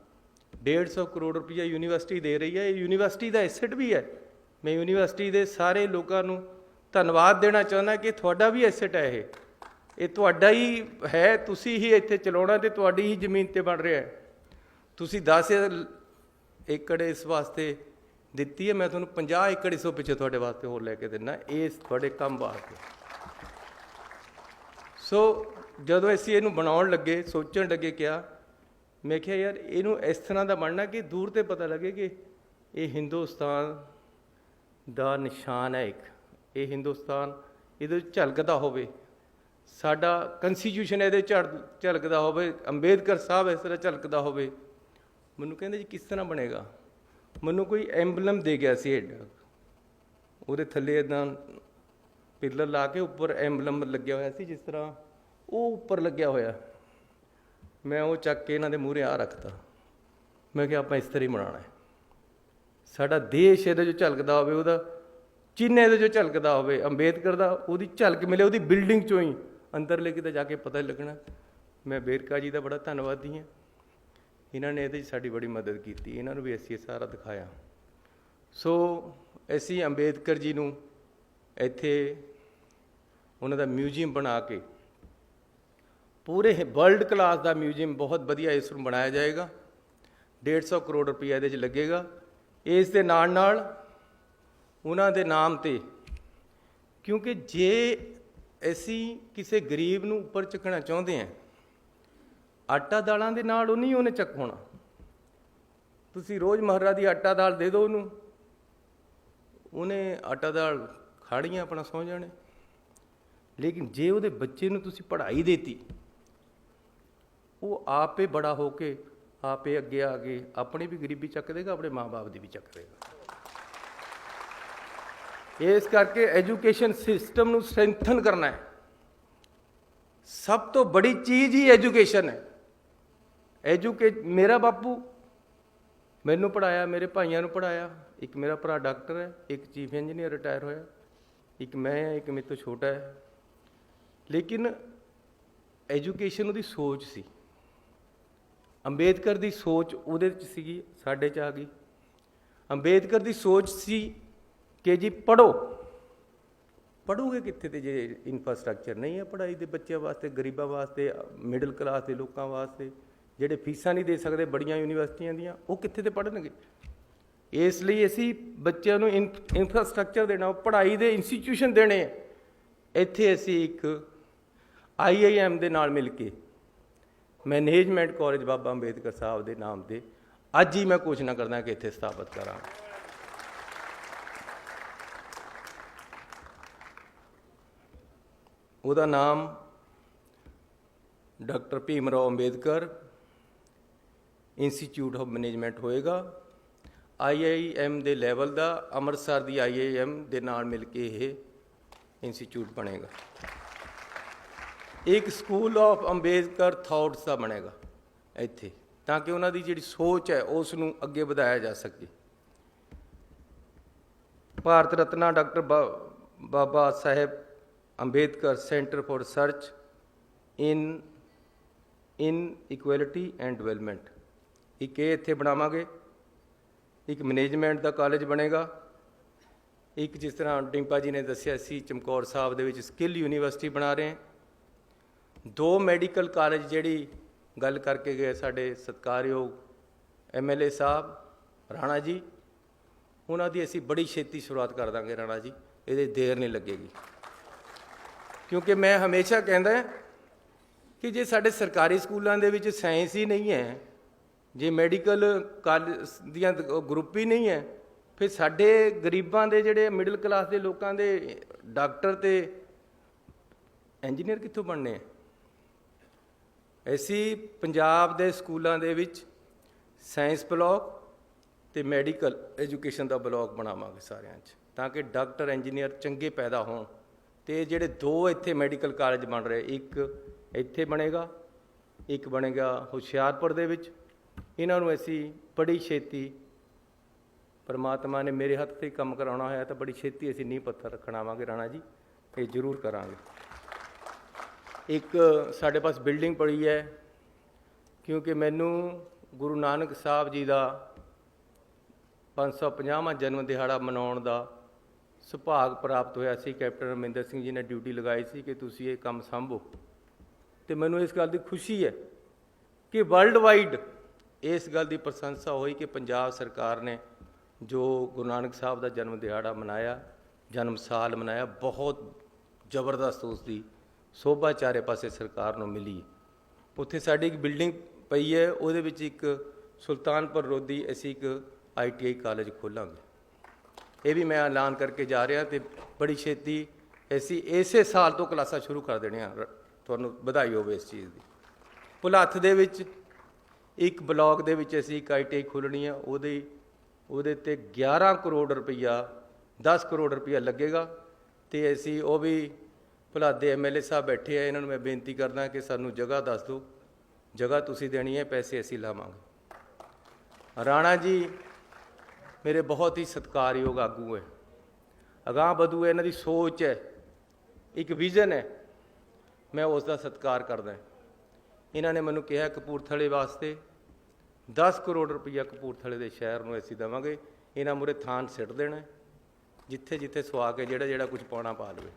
150 ਕਰੋੜ ਰੁਪਈਆ ਯੂਨੀਵਰਸਿਟੀ ਦੇ ਰਹੀ ਹੈ, ਇਹ ਯੂਨੀਵਰਸਿਟੀ ਦਾ ਐਸੈਟ ਵੀ ਹੈ। ਮੈਂ ਯੂਨੀਵਰਸਿਟੀ ਦੇ ਸਾਰੇ ਲੋਕਾਂ ਨੂੰ ਧੰਨਵਾਦ ਦੇਣਾ ਚਾਹੁੰਦਾ ਕਿ ਤੁਹਾਡਾ ਵੀ ਐਸੈਟ ਹੈ, ਇਹ ਤੁਹਾਡਾ ਹੀ ਹੈ, ਤੁਸੀਂ ਹੀ ਇੱਥੇ ਚਲਾਉਣਾ ਅਤੇ ਤੁਹਾਡੀ ਹੀ ਜ਼ਮੀਨ 'ਤੇ ਬਣ ਰਿਹਾ ਹੈ। ਤੁਸੀਂ 10 ਏਕੜ ਇਸ ਵਾਸਤੇ ਦਿੱਤੀ ਹੈ, ਮੈਂ ਤੁਹਾਨੂੰ 50 ਏਕੜ ਇਸ ਤੋਂ ਪਿੱਛੇ ਤੁਹਾਡੇ ਵਾਸਤੇ ਹੋਰ ਲੈ ਕੇ ਦਿੰਦਾ, ਇਸ ਤੁਹਾਡੇ ਕੰਮ ਵਾਸਤੇ। ਸੋ ਜਦੋਂ ਅਸੀਂ ਇਹਨੂੰ ਬਣਾਉਣ ਲੱਗੇ, ਸੋਚਣ ਲੱਗੇ, ਕਿਹਾ ਮੈਂ ਕਿਹਾ ਯਾਰ ਇਹਨੂੰ ਇਸ ਤਰ੍ਹਾਂ ਦਾ ਬਣਨਾ ਕਿ ਦੂਰ 'ਤੇ ਪਤਾ ਲੱਗੇ ਕਿ ਇਹ ਹਿੰਦੁਸਤਾਨ ਦਾ ਨਿਸ਼ਾਨ ਹੈ ਇੱਕ, ਇਹ ਹਿੰਦੁਸਤਾਨ ਇਹਦੇ ਵਿੱਚ ਝਲਕਦਾ ਹੋਵੇ, ਸਾਡਾ ਕੰਸਟੀਟਿਊਸ਼ਨ ਇਹਦੇ ਝਲਕਦਾ ਹੋਵੇ, ਅੰਬੇਦਕਰ ਸਾਹਿਬ ਇਸ ਤਰ੍ਹਾਂ ਝਲਕਦਾ ਹੋਵੇ। ਮੈਨੂੰ ਕਹਿੰਦੇ ਜੀ ਕਿਸ ਤਰ੍ਹਾਂ ਬਣੇਗਾ? ਮੈਨੂੰ ਕੋਈ ਐਂਬਲਮ ਦੇ ਗਿਆ ਸੀ ਐਡਾ, ਉਹਦੇ ਥੱਲੇ ਇੱਦਾਂ ਪਿੱਲਰ ਲਾ ਕੇ ਉੱਪਰ ਐਂਬਲਮ ਲੱਗਿਆ ਹੋਇਆ ਸੀ, ਜਿਸ ਤਰ੍ਹਾਂ ਉਹ ਉੱਪਰ ਲੱਗਿਆ ਹੋਇਆ। ਮੈਂ ਉਹ ਚੱਕ ਕੇ ਇਹਨਾਂ ਦੇ ਮੂਹਰੇ ਆ ਰੱਖਤਾ। ਮੈਂ ਕਿਹਾ ਆਪਾਂ ਇਸ ਤਰ੍ਹਾਂ ਹੀ ਬਣਾਉਣਾ ਹੈ, ਸਾਡਾ ਦੇਸ਼ ਇਹਦੇ 'ਚੋਂ ਝਲਕਦਾ ਹੋਵੇ, ਉਹਦਾ ਚਿੰਨ੍ਹ ਇਹਦੇ 'ਚੋਂ ਝਲਕਦਾ ਹੋਵੇ, ਅੰਬੇਦਕਰ ਦਾ ਉਹਦੀ ਝਲਕ ਮਿਲੇ ਉਹਦੀ ਬਿਲਡਿੰਗ 'ਚੋਂ ਹੀ, ਅੰਦਰਲੇ ਕਿਤੇ ਜਾ ਕੇ ਪਤਾ ਹੀ ਲੱਗਣਾ। ਮੈਂ ਵੇਰਕਾ ਜੀ ਦਾ ਬੜਾ ਧੰਨਵਾਦੀ ਹਾਂ, ਇਹਨਾਂ ਨੇ ਇਹਦੇ 'ਚ ਸਾਡੀ ਬੜੀ ਮਦਦ ਕੀਤੀ, ਇਹਨਾਂ ਨੂੰ ਵੀ ਅਸੀਂ ਇਹ ਸਾਰਾ ਦਿਖਾਇਆ। ਸੋ ਅਸੀਂ ਅੰਬੇਦਕਰ ਜੀ ਨੂੰ ਇੱਥੇ ਉਹਨਾਂ ਦਾ ਮਿਊਜ਼ੀਅਮ ਬਣਾ ਕੇ, ਪੂਰੇ ਵਰਲਡ ਕਲਾਸ ਦਾ ਮਿਊਜ਼ੀਅਮ ਬਹੁਤ ਵਧੀਆ ਇਸ ਨੂੰ ਬਣਾਇਆ ਜਾਏਗਾ। 150 ਕਰੋੜ ਰੁਪਈਆ ਇਹਦੇ 'ਚ ਲੱਗੇਗਾ। ਇਸ ਦੇ ਨਾਲ ਨਾਲ ਉਹਨਾਂ ਦੇ ਨਾਮ 'ਤੇ, ਕਿਉਂਕਿ ਜੇ ਅਸੀਂ ਕਿਸੇ ਗਰੀਬ ਨੂੰ ਉੱਪਰ ਚੱਕਣਾ ਚਾਹੁੰਦੇ ਹਾਂ, ਆਟਾ ਦਾਲਾਂ ਦੇ ਨਾਲ ਉਹ ਨਹੀਂ ਉਹਨੇ ਚੱਕ ਹੋਣਾ। ਤੁਸੀਂ ਰੋਜ਼ ਮਹਾਰਾ ਦੀ ਆਟਾ ਦਾਲ ਦੇ ਦਿਓ ਉਹਨੂੰ, ਉਹਨੇ ਆਟਾ ਦਾਲ ਖਾੜੀਆਂ ਆਪਣਾ ਸੌਂ ਜਾਣੇ। ਲੇਕਿਨ ਜੇ ਉਹਦੇ ਬੱਚੇ ਨੂੰ ਤੁਸੀਂ ਪੜ੍ਹਾਈ ਦੇਤੀ, ਉਹ ਆਪੇ ਬੜਾ ਹੋ ਕੇ ਆਪੇ ਅੱਗੇ ਆ ਕੇ ਆਪਣੀ ਵੀ ਗਰੀਬੀ ਚੱਕ ਦੇਗਾ, ਆਪਣੇ ਮਾਂ-ਬਾਪ ਦੀ ਵੀ ਚੱਕ ਦੇਗਾ। ਇਸ ਕਰਕੇ ਐਜੂਕੇਸ਼ਨ ਸਿਸਟਮ ਨੂੰ ਸਟਰੈਂਥਨ ਕਰਨਾ ਹੈ। ਸਭ ਤੋਂ ਬੜੀ ਚੀਜ਼ ਹੀ ਐਜੂਕੇਸ਼ਨ ਹੈ। ਮੇਰਾ ਬਾਪੂ ਮੈਨੂੰ ਪੜ੍ਹਾਇਆ, ਮੇਰੇ ਭਾਈਆਂ ਨੂੰ ਪੜ੍ਹਾਇਆ। ਇੱਕ ਮੇਰਾ ਭਰਾ ਡਾਕਟਰ ਹੈ, ਇੱਕ ਚੀਫ ਇੰਜੀਨੀਅਰ ਰਿਟਾਇਰ ਹੋਇਆ, ਇੱਕ ਮੈਂ ਹਾਂ, ਇੱਕ ਮੇਰੇ ਤੋਂ ਛੋਟਾ ਹੈ। ਲੇਕਿਨ ਐਜੂਕੇਸ਼ਨ ਉਹਦੀ ਸੋਚ ਸੀ, ਅੰਬੇਦਕਰ ਦੀ ਸੋਚ ਉਹਦੇ 'ਚ ਸੀਗੀ, ਸਾਡੇ 'ਚ ਆ ਗਈ। ਅੰਬੇਦਕਰ ਦੀ ਸੋਚ ਸੀ ਕਿ ਜੀ ਪੜ੍ਹੋ। ਪੜ੍ਹੋਗੇ ਕਿੱਥੇ ਤੇ ਜੇ ਇਨਫਰਾਸਟਰਕਚਰ ਨਹੀਂ ਹੈ ਪੜ੍ਹਾਈ ਦੇ ਬੱਚਿਆਂ ਵਾਸਤੇ, ਗਰੀਬਾਂ ਵਾਸਤੇ, ਮਿਡਲ ਕਲਾਸ ਦੇ ਲੋਕਾਂ ਵਾਸਤੇ, ਜਿਹੜੇ ਫੀਸਾਂ ਨਹੀਂ ਦੇ ਸਕਦੇ ਬੜੀਆਂ ਯੂਨੀਵਰਸਿਟੀਆਂ ਦੀਆਂ, ਉਹ ਕਿੱਥੇ ਤੇ ਪੜ੍ਹਨਗੇ? ਇਸ ਲਈ ਅਸੀਂ ਬੱਚਿਆਂ ਨੂੰ ਇਨਫਰਾਸਟਰਕਚਰ ਦੇਣਾ, ਪੜ੍ਹਾਈ ਦੇ ਇੰਸਟੀਟਿਊਸ਼ਨ ਦੇਣੇ। ਇੱਥੇ ਅਸੀਂ ਇੱਕ IIM ਦੇ ਨਾਲ ਮਿਲ ਕੇ ਮੈਨੇਜਮੈਂਟ ਕਾਲਜ ਬਾਬਾ ਅੰਬੇਦਕਰ ਸਾਹਿਬ ਦੇ ਨਾਮ 'ਤੇ ਅੱਜ ਹੀ ਮੈਂ ਘੋਸ਼ਣਾ ਕਰਦਾ ਕਿ ਇੱਥੇ ਸਥਾਪਿਤ ਕਰਾਂ। ਉਹਦਾ ਨਾਮ doctor Bhim Rao Ambedkar institute of management ਹੋਏਗਾ। IIM ਦੇ ਲੈਵਲ ਦਾ, ਅੰਮ੍ਰਿਤਸਰ ਦੀ IIM ਦੇ ਨਾਲ ਮਿਲ ਕੇ ਇਹ ਇੰਸਟੀਚਿਊਟ ਬਣੇਗਾ। ਇੱਕ ਸਕੂਲ ਆਫ ਅੰਬੇਦਕਰ ਥਾਟਸ ਦਾ ਬਣੇਗਾ ਇੱਥੇ, ਤਾਂ ਕਿ ਉਹਨਾਂ ਦੀ ਜਿਹੜੀ ਸੋਚ ਹੈ ਉਸ ਨੂੰ ਅੱਗੇ ਵਧਾਇਆ ਜਾ ਸਕੇ। Bharat Ratna doctor Baba Sahib Ambedkar centre for research in equality and development, ਇੱਕ ਇਹ ਇੱਥੇ ਬਣਾਵਾਂਗੇ। ਇੱਕ ਮੈਨੇਜਮੈਂਟ ਦਾ ਕਾਲਜ ਬਣੇਗਾ। ਇੱਕ ਜਿਸ ਤਰ੍ਹਾਂ ਡਿੰਪਾ ਜੀ ਨੇ ਦੱਸਿਆ ਸੀ, ਚਮਕੌਰ ਸਾਹਿਬ ਦੇ ਵਿੱਚ ਸਕਿੱਲ ਯੂਨੀਵਰਸਿਟੀ ਬਣਾ ਰਹੇ। 2 ਮੈਡੀਕਲ ਕਾਲਜ ਜਿਹੜੀ ਗੱਲ ਕਰਕੇ ਗਏ ਸਾਡੇ ਸਤਿਕਾਰਯੋਗ MLA ਸਾਹਿਬ ਰਾਣਾ ਜੀ, ਉਹਨਾਂ ਦੀ ਅਸੀਂ ਬੜੀ ਛੇਤੀ ਸ਼ੁਰੂਆਤ ਕਰ ਦਾਂਗੇ ਰਾਣਾ ਜੀ, ਇਹਦੇ ਦੇਰ ਨਹੀਂ ਲੱਗੇਗੀ। ਕਿਉਂਕਿ ਮੈਂ ਹਮੇਸ਼ਾ ਕਹਿੰਦਾ ਕਿ ਜੇ ਸਾਡੇ ਸਰਕਾਰੀ ਸਕੂਲਾਂ ਦੇ ਵਿੱਚ ਸਾਇੰਸ ਹੀ ਨਹੀਂ ਹੈ, ਜੇ ਮੈਡੀਕਲ ਕਾਲਜ ਦੀਆਂ ਗਰੁੱਪ ਹੀ ਨਹੀਂ ਹੈ, ਫਿਰ ਸਾਡੇ ਗਰੀਬਾਂ ਦੇ ਜਿਹੜੇ ਮਿਡਲ ਕਲਾਸ ਦੇ ਲੋਕਾਂ ਦੇ ਡਾਕਟਰ ਤੇ ਇੰਜੀਨੀਅਰ ਕਿੱਥੋਂ ਬਣਨੇ? ਅਸੀਂ ਪੰਜਾਬ ਦੇ ਸਕੂਲਾਂ ਦੇ ਵਿੱਚ ਸਾਇੰਸ ਬਲਾਕ ਤੇ ਮੈਡੀਕਲ ਐਜੂਕੇਸ਼ਨ ਦਾ ਬਲਾਕ ਬਣਾਵਾਂਗੇ ਸਾਰਿਆਂ 'ਚ, ਤਾਂ ਕਿ ਡਾਕਟਰ ਇੰਜੀਨੀਅਰ ਚੰਗੇ ਪੈਦਾ ਹੋਣ। ਤੇ ਜਿਹੜੇ 2 ਇੱਥੇ ਮੈਡੀਕਲ ਕਾਲਜ ਬਣ ਰਹੇ, ਇੱਕ ਇੱਥੇ ਬਣੇਗਾ, ਇੱਕ ਬਣੇਗਾ ਹੁਸ਼ਿਆਰਪੁਰ ਦੇ ਵਿੱਚ। ਇਹਨਾਂ ਨੂੰ ਅਸੀਂ ਬੜੀ ਛੇਤੀ परमात्मा ने मेरे हत्थ से काम कराना होया तो बड़ी छेती असीं नींह पत्थर रखण आवांगे राणा जी, ये जरूर करांगे। एक साडे पास बिल्डिंग पड़ी है, क्योंकि मैनू गुरु नानक साहब जी का 550वां जन्म दिहाड़ा मनाउण दा सुभाग प्राप्त होया सी। कैप्टन अमरिंदर सिंह जी ने ड्यूटी लगाई सी कि तुसीं ये काम संभो, तो मैनू इस गल की खुशी है कि वर्ल्ड वाइड इस गल की प्रशंसा हुई कि पंजाब सरकार ने जो गुरु नानक साहब का जन्म दिहाड़ा मनाया, जन्म साल मनाया, बहुत जबरदस्त उसकी शोभा चारे पासे सरकार को मिली। उत्थे साडी एक बिल्डिंग पई है, उहदे विच एक सुल्तानपुर लोधी असीं एक ITI कॉलेज खोलांगे। ये भी मैं ऐलान करके जा रहा, तो बड़ी छेती ऐसी इसे साल तो क्लासां शुरू कर देणियां। तुहानूं बधाई होवे इस चीज़ की। भुलੱਥ दे विच एक ब्लॉक दे विच असीं एक ITI खोलणी है, ਉਹਦੇ ਤੇ 11 ਕਰੋੜ ਰੁਪਈਆ 10 ਕਰੋੜ ਰੁਪਈਆ ਲੱਗੇਗਾ। ਤੇ ਅਸੀਂ ਉਹ ਵੀ ਭੁਲੱਥ ਦੇ MLA ਸਾਹਿਬ ਬੈਠੇ ਆ, ਇਹਨਾਂ ਨੂੰ ਮੈਂ ਬੇਨਤੀ ਕਰਦਾ ਕਿ ਸਾਨੂੰ ਜਗ੍ਹਾ ਦੱਸ ਦਿਓ, ਜਗ੍ਹਾ ਤੁਸੀਂ ਦੇਣੀ ਹੈ, ਪੈਸੇ ਅਸੀਂ ਲਾਵਾਂਗੇ। ਰਾਣਾ ਜੀ ਮੇਰੇ ਬਹੁਤ ਹੀ ਸਤਿਕਾਰਯੋਗ ਆਗੂ ਹੈ, ਅਗਾਂਹ ਵਧੂ ਹੈ, ਇਹਨਾਂ ਦੀ ਸੋਚ ਹੈ, ਇੱਕ ਵਿਜ਼ਨ ਹੈ, ਮੈਂ ਉਸ ਦਾ ਸਤਿਕਾਰ ਕਰਦਾ। ਇਹਨਾਂ ਨੇ ਮੈਨੂੰ ਕਿਹਾ ਕਪੂਰਥਲੇ ਵਾਸਤੇ 10 ਕਰੋੜ ਰੁਪਈਆ ਕਪੂਰਥਲੇ ਦੇ ਸ਼ਹਿਰ ਨੂੰ ਅਸੀਂ ਦੇਵਾਂਗੇ। ਇਹਨਾਂ ਮੂਹਰੇ ਥਾਨ ਸਿੱਟ ਦੇਣਾ, ਜਿੱਥੇ ਜਿੱਥੇ ਸੁਆ ਕੇ ਜਿਹੜਾ ਕੁਝ ਪਾਉਣਾ ਪਾ ਲਵੇ।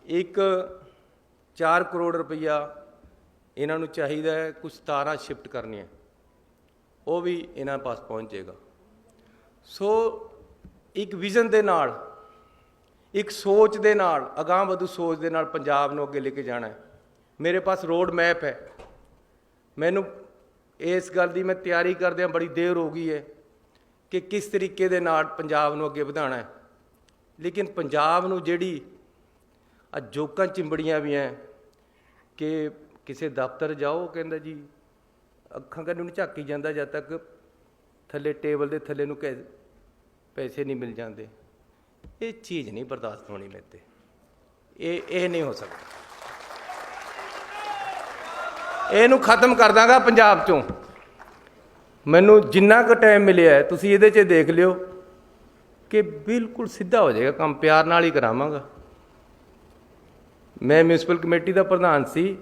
ਇੱਕ 4 ਕਰੋੜ ਰੁਪਈਆ ਇਹਨਾਂ ਨੂੰ ਚਾਹੀਦਾ ਹੈ, ਕੁਝ ਤਾਰਾਂ ਸ਼ਿਫਟ ਕਰਨੀਆਂ, ਉਹ ਵੀ ਇਹਨਾਂ ਪਾਸ ਪਹੁੰਚੇਗਾ। ਸੋ ਇੱਕ ਵਿਜ਼ਨ ਦੇ ਨਾਲ, ਇੱਕ ਸੋਚ ਦੇ ਨਾਲ, ਅਗਾਂਹ ਵਧੂ ਸੋਚ ਦੇ ਨਾਲ ਪੰਜਾਬ ਨੂੰ ਅੱਗੇ ਲੈ ਕੇ ਜਾਣਾ ਹੈ। ਮੇਰੇ ਪਾਸ ਰੋਡ ਮੈਪ ਹੈ। ਮੈਨੂੰ ਇਸ ਗੱਲ ਦੀ ਮੈਂ ਤਿਆਰੀ ਕਰਦਿਆਂ ਬੜੀ ਦੇਰ ਹੋ ਗਈ ਹੈ ਕਿ ਕਿਸ ਤਰੀਕੇ ਦੇ ਨਾਲ ਪੰਜਾਬ ਨੂੰ ਅੱਗੇ ਵਧਾਉਣਾ ਹੈ। ਲੇਕਿਨ ਪੰਜਾਬ ਨੂੰ ਜਿਹੜੀ ਜੋਕਾਂ ਚਿੰਬੜੀਆਂ ਵੀ ਹੈ ਕਿ ਕਿਸੇ ਦਫ਼ਤਰ ਜਾਓ, ਕਹਿੰਦਾ ਜੀ ਅੱਖਾਂ ਕੰਨ ਨੂੰ ਝਾਕੀ ਜਾਂਦਾ ਜਦ ਤੱਕ ਥੱਲੇ ਟੇਬਲ ਦੇ ਥੱਲੇ ਨੂੰ ਪੈਸੇ ਨਹੀਂ ਮਿਲ ਜਾਂਦੇ। ਇਹ ਚੀਜ਼ ਨਹੀਂ ਬਰਦਾਸ਼ਤ ਹੋਣੀ ਮੇਰੇ ਤੇ, ਇਹ ਨਹੀਂ ਹੋ ਸਕਦਾ। ਇਹਨੂੰ ਖਤਮ ਕਰ ਦਾਂਗਾ ਪੰਜਾਬ ਚੋਂ। ਮੈਨੂੰ ਜਿੰਨਾ ਕੁ ਟਾਈਮ ਮਿਲਿਆ ਤੁਸੀਂ ਇਹਦੇ 'ਚ ਦੇਖ ਲਿਓ ਕਿ ਬਿਲਕੁਲ ਸਿੱਧਾ ਹੋ ਜਾਏਗਾ ਕੰਮ, ਪਿਆਰ ਨਾਲ ਹੀ ਕਰਾਵਾਂਗਾ। ਮੈਂ ਮਿਊਨਿਸਪਲ ਕਮੇਟੀ ਦਾ ਪ੍ਰਧਾਨ ਸੀ,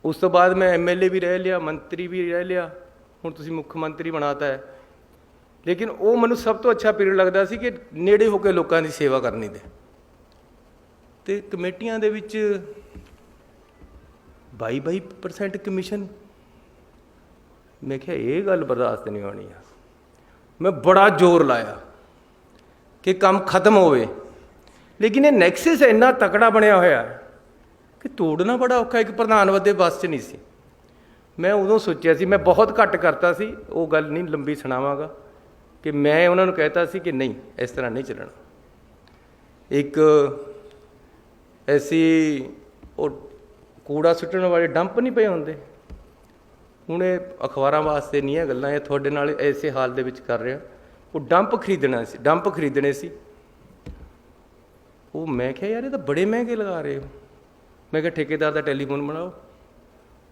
ਉਸ ਤੋਂ ਬਾਅਦ ਮੈਂ MLA ਵੀ ਰਹਿ ਲਿਆ, ਮੰਤਰੀ ਵੀ ਰਹਿ ਲਿਆ, ਹੁਣ ਤੁਸੀਂ ਮੁੱਖ ਮੰਤਰੀ ਬਣਾਤਾ ਹੈ। ਲੇਕਿਨ ਉਹ ਮੈਨੂੰ ਸਭ ਤੋਂ ਅੱਛਾ ਪੀਰੀਅਡ ਲੱਗਦਾ ਸੀ ਕਿ ਨੇੜੇ ਹੋ ਕੇ ਲੋਕਾਂ ਦੀ ਸੇਵਾ ਕਰਨੀ ਦੇ। ਅਤੇ ਕਮੇਟੀਆਂ ਦੇ ਵਿੱਚ 22% ਕਮਿਸ਼ਨ। ਮੈਂ ਕਿਹਾ ਇਹ ਗੱਲ ਬਰਦਾਸ਼ਤ ਨਹੀਂ ਹੋਣੀ ਆ। ਮੈਂ ਬੜਾ ਜ਼ੋਰ ਲਾਇਆ ਕਿ ਕੰਮ ਖਤਮ ਹੋਵੇ, ਲੇਕਿਨ ਇਹ ਨੈਕਸਸ ਇੰਨਾ ਤਕੜਾ ਬਣਿਆ ਹੋਇਆ ਕਿ ਤੋੜਨਾ ਬੜਾ ਔਖਾ। ਇੱਕ ਪ੍ਰਧਾਨ ਵੱਡੇ ਬੱਸ 'ਚ ਨਹੀਂ ਸੀ। ਮੈਂ ਉਦੋਂ ਸੋਚਿਆ ਸੀ, ਮੈਂ ਬਹੁਤ ਘੱਟ ਕਰਤਾ ਸੀ, ਉਹ ਗੱਲ ਨਹੀਂ ਲੰਬੀ ਸੁਣਾਵਾਂਗਾ, ਕਿ ਮੈਂ ਉਹਨਾਂ ਨੂੰ ਕਹਿਤਾ ਸੀ ਕਿ ਨਹੀਂ ਇਸ ਤਰ੍ਹਾਂ ਨਹੀਂ ਚੱਲਣਾ। ਇੱਕ ਐਸੀ ਉਹ ਕੂੜਾ ਸੁੱਟਣ ਵਾਲੇ ਡੰਪ ਨਹੀਂ ਪਏ ਹੁੰਦੇ, ਹੁਣ ਇਹ ਅਖਬਾਰਾਂ ਵਾਸਤੇ ਨਹੀਂ ਹੈ ਗੱਲਾਂ, ਇਹ ਤੁਹਾਡੇ ਨਾਲ ਇਸੇ ਹਾਲ ਦੇ ਵਿੱਚ ਕਰ ਰਿਹਾ। ਉਹ ਡੰਪ ਖਰੀਦਣੇ ਸੀ। ਉਹ ਮੈਂ ਕਿਹਾ ਯਾਰ ਇਹ ਤਾਂ ਬੜੇ ਮਹਿੰਗੇ ਲਗਾ ਰਹੇ ਹੋ। ਮੈਂ ਕਿਹਾ ਠੇਕੇਦਾਰ ਦਾ ਟੈਲੀਫੋਨ ਬਣਾਓ।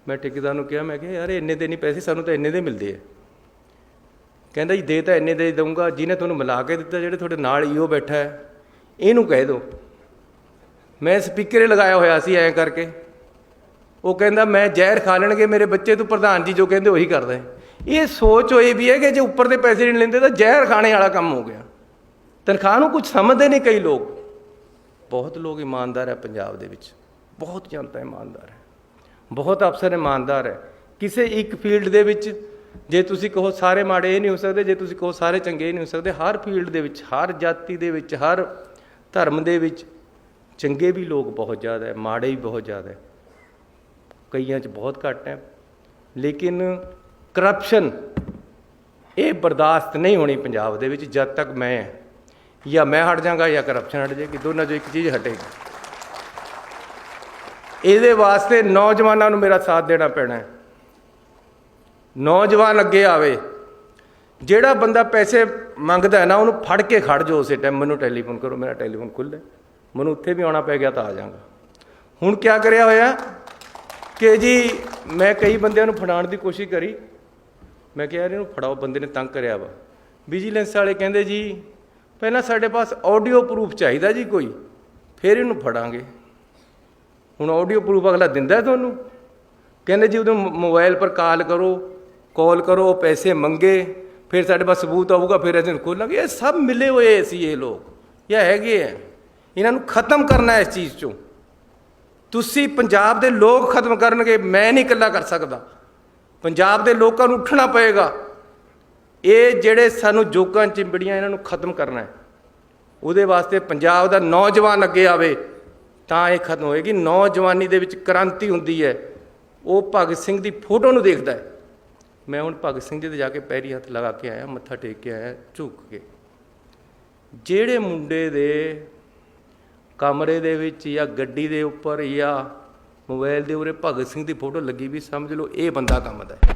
ਮੈਂ ਠੇਕੇਦਾਰ ਨੂੰ ਕਿਹਾ, ਮੈਂ ਕਿਹਾ ਯਾਰ ਇੰਨੇ ਦੇ ਨਹੀਂ ਪੈਸੇ, ਸਾਨੂੰ ਤਾਂ ਇੰਨੇ ਦੇ ਮਿਲਦੇ ਆ। ਕਹਿੰਦਾ ਜੀ ਦੇ ਤਾਂ ਇੰਨੇ ਦੇ ਦਊਂਗਾ, ਜਿਹਨੇ ਤੁਹਾਨੂੰ ਮਿਲਾ ਕੇ ਦਿੱਤਾ, ਜਿਹੜੇ ਤੁਹਾਡੇ ਨਾਲ EO ਬੈਠਾ ਹੈ, ਇਹਨੂੰ ਕਹਿ ਦਿਓ। ਮੈਂ ਸਪੀਕਰ ਲਗਾਇਆ ਹੋਇਆ ਸੀ ਐਂ ਕਰਕੇ। ਉਹ ਕਹਿੰਦਾ ਮੈਂ ਜ਼ਹਿਰ ਖਾ ਲੈਣਗੇ ਮੇਰੇ ਬੱਚੇ, ਤੂੰ ਪ੍ਰਧਾਨ ਜੀ ਜੋ ਕਹਿੰਦੇ ਉਹੀ ਕਰਦਾ ਹੈ। ਇਹ ਸੋਚ ਹੋਈ ਵੀ ਹੈ ਕਿ ਜੇ ਉੱਪਰ ਦੇ ਪੈਸੇ ਨਹੀਂ ਲੈਂਦੇ ਤਾਂ ਜ਼ਹਿਰ ਖਾਣੇ ਵਾਲਾ ਕੰਮ ਹੋ ਗਿਆ। ਤਨਖਾਹ ਨੂੰ ਕੁਝ ਸਮਝਦੇ ਨਹੀਂ ਕਈ ਲੋਕ। ਬਹੁਤ ਲੋਕ ਇਮਾਨਦਾਰ ਹੈ ਪੰਜਾਬ ਦੇ ਵਿੱਚ, ਬਹੁਤ ਜਨਤਾ ਇਮਾਨਦਾਰ ਹੈ, ਬਹੁਤ ਅਫਸਰ ਇਮਾਨਦਾਰ ਹੈ। ਕਿਸੇ ਇੱਕ ਫੀਲਡ ਦੇ ਵਿੱਚ ਜੇ ਤੁਸੀਂ ਕਹੋ ਸਾਰੇ ਮਾੜੇ ਇਹ ਨਹੀਂ ਹੋ ਸਕਦੇ, ਜੇ ਤੁਸੀਂ ਕਹੋ ਸਾਰੇ ਚੰਗੇ ਇਹ ਨਹੀਂ ਹੋ ਸਕਦੇ। ਹਰ ਫੀਲਡ ਦੇ ਵਿੱਚ, ਹਰ ਜਾਤੀ ਦੇ ਵਿੱਚ, ਹਰ ਧਰਮ ਦੇ ਵਿੱਚ ਚੰਗੇ ਵੀ ਲੋਕ ਬਹੁਤ ਜ਼ਿਆਦਾ ਹੈ, ਮਾੜੇ ਵੀ ਬਹੁਤ ਜ਼ਿਆਦਾ ਹੈ, ਕਈਆਂ 'ਚ ਬਹੁਤ ਘੱਟ ਹੈ। ਲੇਕਿਨ ਕਰਪਸ਼ਨ ਇਹ ਬਰਦਾਸ਼ਤ ਨਹੀਂ ਹੋਣੀ ਪੰਜਾਬ ਦੇ ਵਿੱਚ ਜਦ ਤੱਕ ਜਾਂ ਮੈਂ ਹਟ ਜਾਵਾਂਗਾ ਜਾਂ ਕਰਪਸ਼ਨ ਹਟ ਜਾਏਗੀ, ਦੋਨਾਂ 'ਚੋਂ ਇੱਕ ਚੀਜ਼ ਹਟੇਗੀ। ਇਹਦੇ ਵਾਸਤੇ ਨੌਜਵਾਨਾਂ ਨੂੰ ਮੇਰਾ ਸਾਥ ਦੇਣਾ ਪੈਣਾ ਹੈ। ਨੌਜਵਾਨ ਅੱਗੇ ਆਵੇ। ਜਿਹੜਾ ਬੰਦਾ ਪੈਸੇ ਮੰਗਦਾ ਹੈ ਨਾ, ਉਹਨੂੰ ਫੜ ਕੇ ਖੜ ਜਾਓ ਉਸੇ ਟਾਈਮ। ਮੈਨੂੰ ਟੈਲੀਫੋਨ ਕਰੋ, ਮੇਰਾ ਟੈਲੀਫੋਨ ਖੁੱਲ੍ਹਾ, ਮੈਨੂੰ ਉੱਥੇ ਵੀ ਆਉਣਾ ਪੈ ਗਿਆ ਤਾਂ ਆ ਜਾਵਾਂਗਾ। ਹੁਣ ਕਿਆ ਕਰਿਆ ਹੋਇਆ ਕਿ ਜੀ ਮੈਂ ਕਈ ਬੰਦਿਆਂ ਨੂੰ ਫੜਾਉਣ ਦੀ ਕੋਸ਼ਿਸ਼ ਕਰੀ। मैं कहा यार इन्हूं फड़ाओ, बंदे ने तंग करिया वा। विजिलेंस वाले कहंदे जी पहला साडे पास ऑडियो प्रूफ चाहिए जी कोई, फिर इन्हूं फड़ांगे। हुण ऑडियो प्रूफ अगला दिंदा तुहानूं? कहंदे जी उदों मोबाइल पर कॉल करो पैसे मंगे, फिर साडे पास सबूत आऊगा, फिर असीं खोलांगे। ये सब मिले हुए सी ये लोग, ये हैगे है। इन्हां नूं खत्म करना इस चीज़ चों। तुसीं पंजाब दे लोग खत्म करनगे, मैं नहीं इकल्ला कर सकदा। पंजाब दे लोकां नूं उठना पएगा। ये ਜਿਹੜੇ ਸਾਨੂੰ ਜੋਕਾਂ ਚਿੰਬੜੀਆਂ ਇਹਨਾਂ ਨੂੰ ਖਤਮ ਕਰਨਾ ਹੈ, ਉਹਦੇ ਵਾਸਤੇ ਪੰਜਾਬ ਦਾ ਨੌਜਵਾਨ ਅੱਗੇ ਆਵੇ ਤਾਂ ਇਹ ਖਤਮ ਹੋਏਗੀ। ਨੌਜਵਾਨੀ ਦੇ ਵਿੱਚ ਕ੍ਰਾਂਤੀ ਹੁੰਦੀ ਹੈ। ਉਹ ਭਗਤ ਸਿੰਘ ਦੀ ਫੋਟੋ ਨੂੰ ਦੇਖਦਾ ਹੈ। ਮੈਂ ਹੁਣ ਭਗਤ ਸਿੰਘ ਜੀ ਦੇ ਜਾ ਕੇ ਪੈਰੀ ਹੱਥ ਲਗਾ ਕੇ ਆਇਆ, ਮੱਥਾ ਟੇਕ ਕੇ ਆਇਆ ਝੁਕ ਕੇ। ਜਿਹੜੇ ਮੁੰਡੇ ਦੇ ਕਮਰੇ ਦੇ ਵਿੱਚ ਜਾਂ ਗੱਡੀ ਦੇ ਉੱਪਰ ਜਾਂ ਮੋਬਾਈਲ ਦੇ ਉਰੇ ਭਗਤ ਸਿੰਘ ਦੀ ਫੋਟੋ ਲੱਗੀ ਵੀ, ਸਮਝ ਲਓ ਇਹ ਬੰਦਾ ਕੰਮ ਦਾ ਹੈ,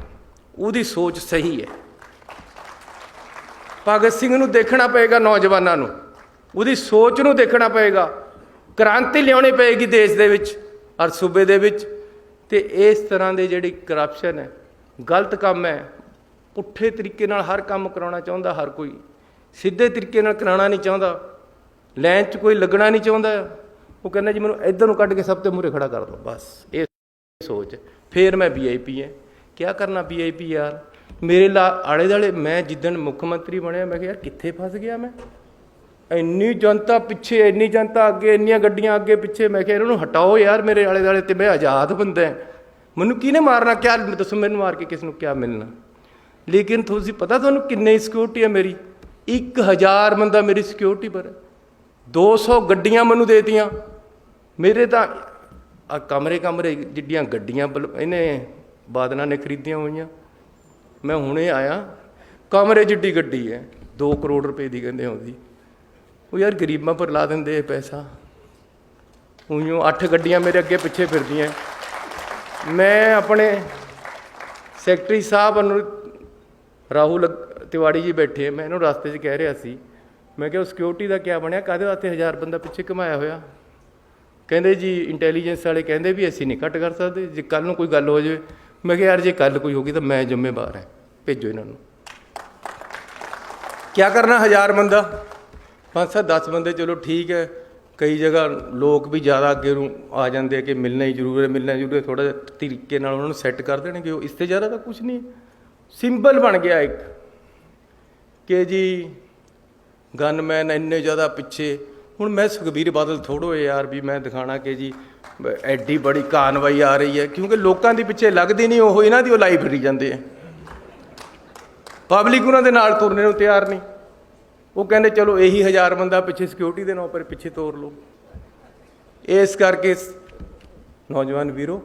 ਉਹਦੀ ਸੋਚ ਸਹੀ ਹੈ। ਭਗਤ ਸਿੰਘ ਨੂੰ ਦੇਖਣਾ ਪਏਗਾ, ਨੌਜਵਾਨਾਂ ਨੂੰ ਉਹਦੀ ਸੋਚ ਨੂੰ ਦੇਖਣਾ ਪਏਗਾ। ਕ੍ਰਾਂਤੀ ਲਿਆਉਣੀ ਪਏਗੀ ਦੇਸ਼ ਦੇ ਵਿੱਚ ਔਰ ਸੂਬੇ ਦੇ ਵਿੱਚ। ਅਤੇ ਇਸ ਤਰ੍ਹਾਂ ਦੇ ਜਿਹੜੀ ਕਰਪਸ਼ਨ ਹੈ, ਗਲਤ ਕੰਮ ਹੈ। ਪੁੱਠੇ ਤਰੀਕੇ ਨਾਲ ਹਰ ਕੰਮ ਕਰਾਉਣਾ ਚਾਹੁੰਦਾ ਹਰ ਕੋਈ, ਸਿੱਧੇ ਤਰੀਕੇ ਨਾਲ ਕਰਾਉਣਾ ਨਹੀਂ ਚਾਹੁੰਦਾ। ਲਾਈਨ 'ਚ ਕੋਈ ਲੱਗਣਾ ਨਹੀਂ ਚਾਹੁੰਦਾ। ਉਹ ਕਹਿੰਦਾ ਜੀ ਮੈਨੂੰ ਇੱਧਰ ਨੂੰ ਕੱਢ ਕੇ ਸਭ ਤੋਂ ਮੂਹਰੇ ਖੜਾ ਕਰ ਦਿਓ, ਬਸ ਇਹ ਸੋਚ। ਫਿਰ ਮੈਂ VIP ਹੈ, ਕਿਆ ਕਰਨਾ VIP ਯਾਰ। ਮੇਰੇ ਆਲੇ ਦੁਆਲੇ ਮੈਂ ਜਿੱਦਣ ਮੁੱਖ ਮੰਤਰੀ ਬਣਿਆ, ਮੈਂ ਕਿਹਾ ਯਾਰ ਕਿੱਥੇ ਫਸ ਗਿਆ ਮੈਂ। ਇੰਨੀ ਜਨਤਾ ਪਿੱਛੇ, ਇੰਨੀ ਜਨਤਾ ਅੱਗੇ, ਇੰਨੀਆਂ ਗੱਡੀਆਂ ਅੱਗੇ ਪਿੱਛੇ। ਮੈਂ ਕਿਹਾ ਇਹਨਾਂ ਨੂੰ ਹਟਾਓ ਯਾਰ ਮੇਰੇ ਆਲੇ ਦੁਆਲੇ, ਤੇ ਮੈਂ ਆਜ਼ਾਦ ਬੰਦਾ। ਮੈਨੂੰ ਕਿਹਨੇ ਮਾਰਨਾ? ਕਿਆ ਦੱਸੋ ਮੈਨੂੰ, ਮਾਰ ਕੇ ਕਿਸ ਨੂੰ ਕਿਆ ਮਿਲਣਾ? ਲੇਕਿਨ ਤੁਸੀਂ ਪਤਾ ਤੁਹਾਨੂੰ ਕਿੰਨੀ ਸਿਕਿਉਰਿਟੀ ਹੈ ਮੇਰੀ? 1000 ਬੰਦਾ ਮੇਰੀ ਸਿਕਿਉਰਿਟੀ ਪਰ ਹੈ। 200 ਗੱਡੀਆਂ ਮੈਨੂੰ ਦੇਤੀਆਂ। ਮੇਰੇ ਤਾਂ ਕਮਰੇ ਜਿੱਡੀਆਂ ਗੱਡੀਆਂ ਇਹਨੇ ਬਾਦਲਾਂ ਨੇ ਖਰੀਦੀਆਂ ਹੋਈਆਂ। ਮੈਂ ਹੁਣੇ ਆਇਆ, ਕਮਰੇ ਜਿੱਡੀ ਗੱਡੀ ਹੈ, 2 ਕਰੋੜ ਰੁਪਏ ਦੀ ਕਹਿੰਦੇ ਆਉਂਦੀ। ਉਹ ਯਾਰ ਗਰੀਬਾਂ ਪਰ ਲਾ ਦਿੰਦੇ ਪੈਸਾ। ਉਈਓ 8 ਗੱਡੀਆਂ ਮੇਰੇ ਅੱਗੇ ਪਿੱਛੇ ਫਿਰਦੀਆਂ। ਮੈਂ ਆਪਣੇ ਸੈਕਟਰੀ ਸਾਹਿਬ ਰਾਹੁਲ ਤਿਵਾੜੀ ਜੀ ਬੈਠੇ, ਮੈਂ ਇਹਨੂੰ ਰਸਤੇ 'ਚ ਕਹਿ ਰਿਹਾ ਸੀ, ਮੈਂ ਕਿਹਾ ਉਹ ਸਿਕਿਉਰਿਟੀ ਦਾ ਕਿਆ ਬਣਿਆ? ਕਾਹਦੇ ਵਾਸਤੇ 1000 ਬੰਦਾ ਪਿੱਛੇ ਘੁਮਾਇਆ ਹੋਇਆ? ਕਹਿੰਦੇ ਜੀ ਇੰਟੈਲੀਜੈਂਸ ਵਾਲੇ ਕਹਿੰਦੇ ਵੀ ਅਸੀਂ ਨਹੀਂ ਘੱਟ ਕਰ ਸਕਦੇ, ਜੇ ਕੱਲ੍ਹ ਨੂੰ ਕੋਈ ਗੱਲ ਹੋ ਜਾਵੇ। ਮੈਂ ਕਿਹਾ ਯਾਰ ਜੇ ਕੱਲ੍ਹ ਕੋਈ ਹੋ ਗਈ ਤਾਂ ਮੈਂ ਜ਼ਿੰਮੇਵਾਰ ਹੈ, ਭੇਜੋ ਇਹਨਾਂ ਨੂੰ। ਕਿਆ ਕਰਨਾ 1000 ਬੰਦਾ? 5-7 10 ਬੰਦੇ ਚਲੋ ਠੀਕ ਹੈ। ਕਈ ਜਗ੍ਹਾ ਲੋਕ ਵੀ ਜ਼ਿਆਦਾ ਅੱਗੇ ਨੂੰ ਆ ਜਾਂਦੇ ਕਿ ਮਿਲਣਾ ਹੀ ਜ਼ਰੂਰ ਹੈ, ਥੋੜ੍ਹਾ ਜਿਹਾ ਤਰੀਕੇ ਨਾਲ ਉਹਨਾਂ ਨੂੰ ਸੈੱਟ ਕਰ ਦੇਣਗੇ। ਉਹ ਇਸ ਤੋਂ ਜ਼ਿਆਦਾ ਤਾਂ ਕੁਛ ਨਹੀਂ। ਸਿੰਬਲ ਬਣ ਗਿਆ ਇੱਕ ਕਿ ਜੀ ਗਨਮੈਨ ਇੰਨੇ ਜ਼ਿਆਦਾ ਪਿੱਛੇ। ਹੁਣ ਮੈਂ ਸੁਖਬੀਰ ਬਾਦਲ ਥੋੜ੍ਹੋ ਯਾਰ ਵੀ ਮੈਂ ਦਿਖਾਣਾ ਕਿ ਜੀ ਐਡੀ ਬੜੀ ਕਾਰਵਾਈ ਆ ਰਹੀ ਹੈ, ਕਿਉਂਕਿ ਲੋਕਾਂ ਦੇ ਪਿੱਛੇ ਲੱਗਦੀ ਨਹੀਂ। ਉਹ ਇਹਨਾਂ ਦੀ ਉਹ ਲਾਈ ਫਿਰੀ ਜਾਂਦੇ ਆ। ਪਬਲਿਕ ਉਹਨਾਂ ਦੇ ਨਾਲ ਤੁਰਨੇ ਨੂੰ ਤਿਆਰ ਨਹੀਂ। ਉਹ ਕਹਿੰਦੇ ਚਲੋ ਇਹੀ 1000 ਬੰਦਾ ਪਿੱਛੇ ਸਿਕਿਉਰਿਟੀ ਦੇ ਨਾਂ ਪਰ ਪਿੱਛੇ ਤੋਰ ਲਓ। ਇਸ ਕਰਕੇ ਨੌਜਵਾਨ ਵੀਰੋ,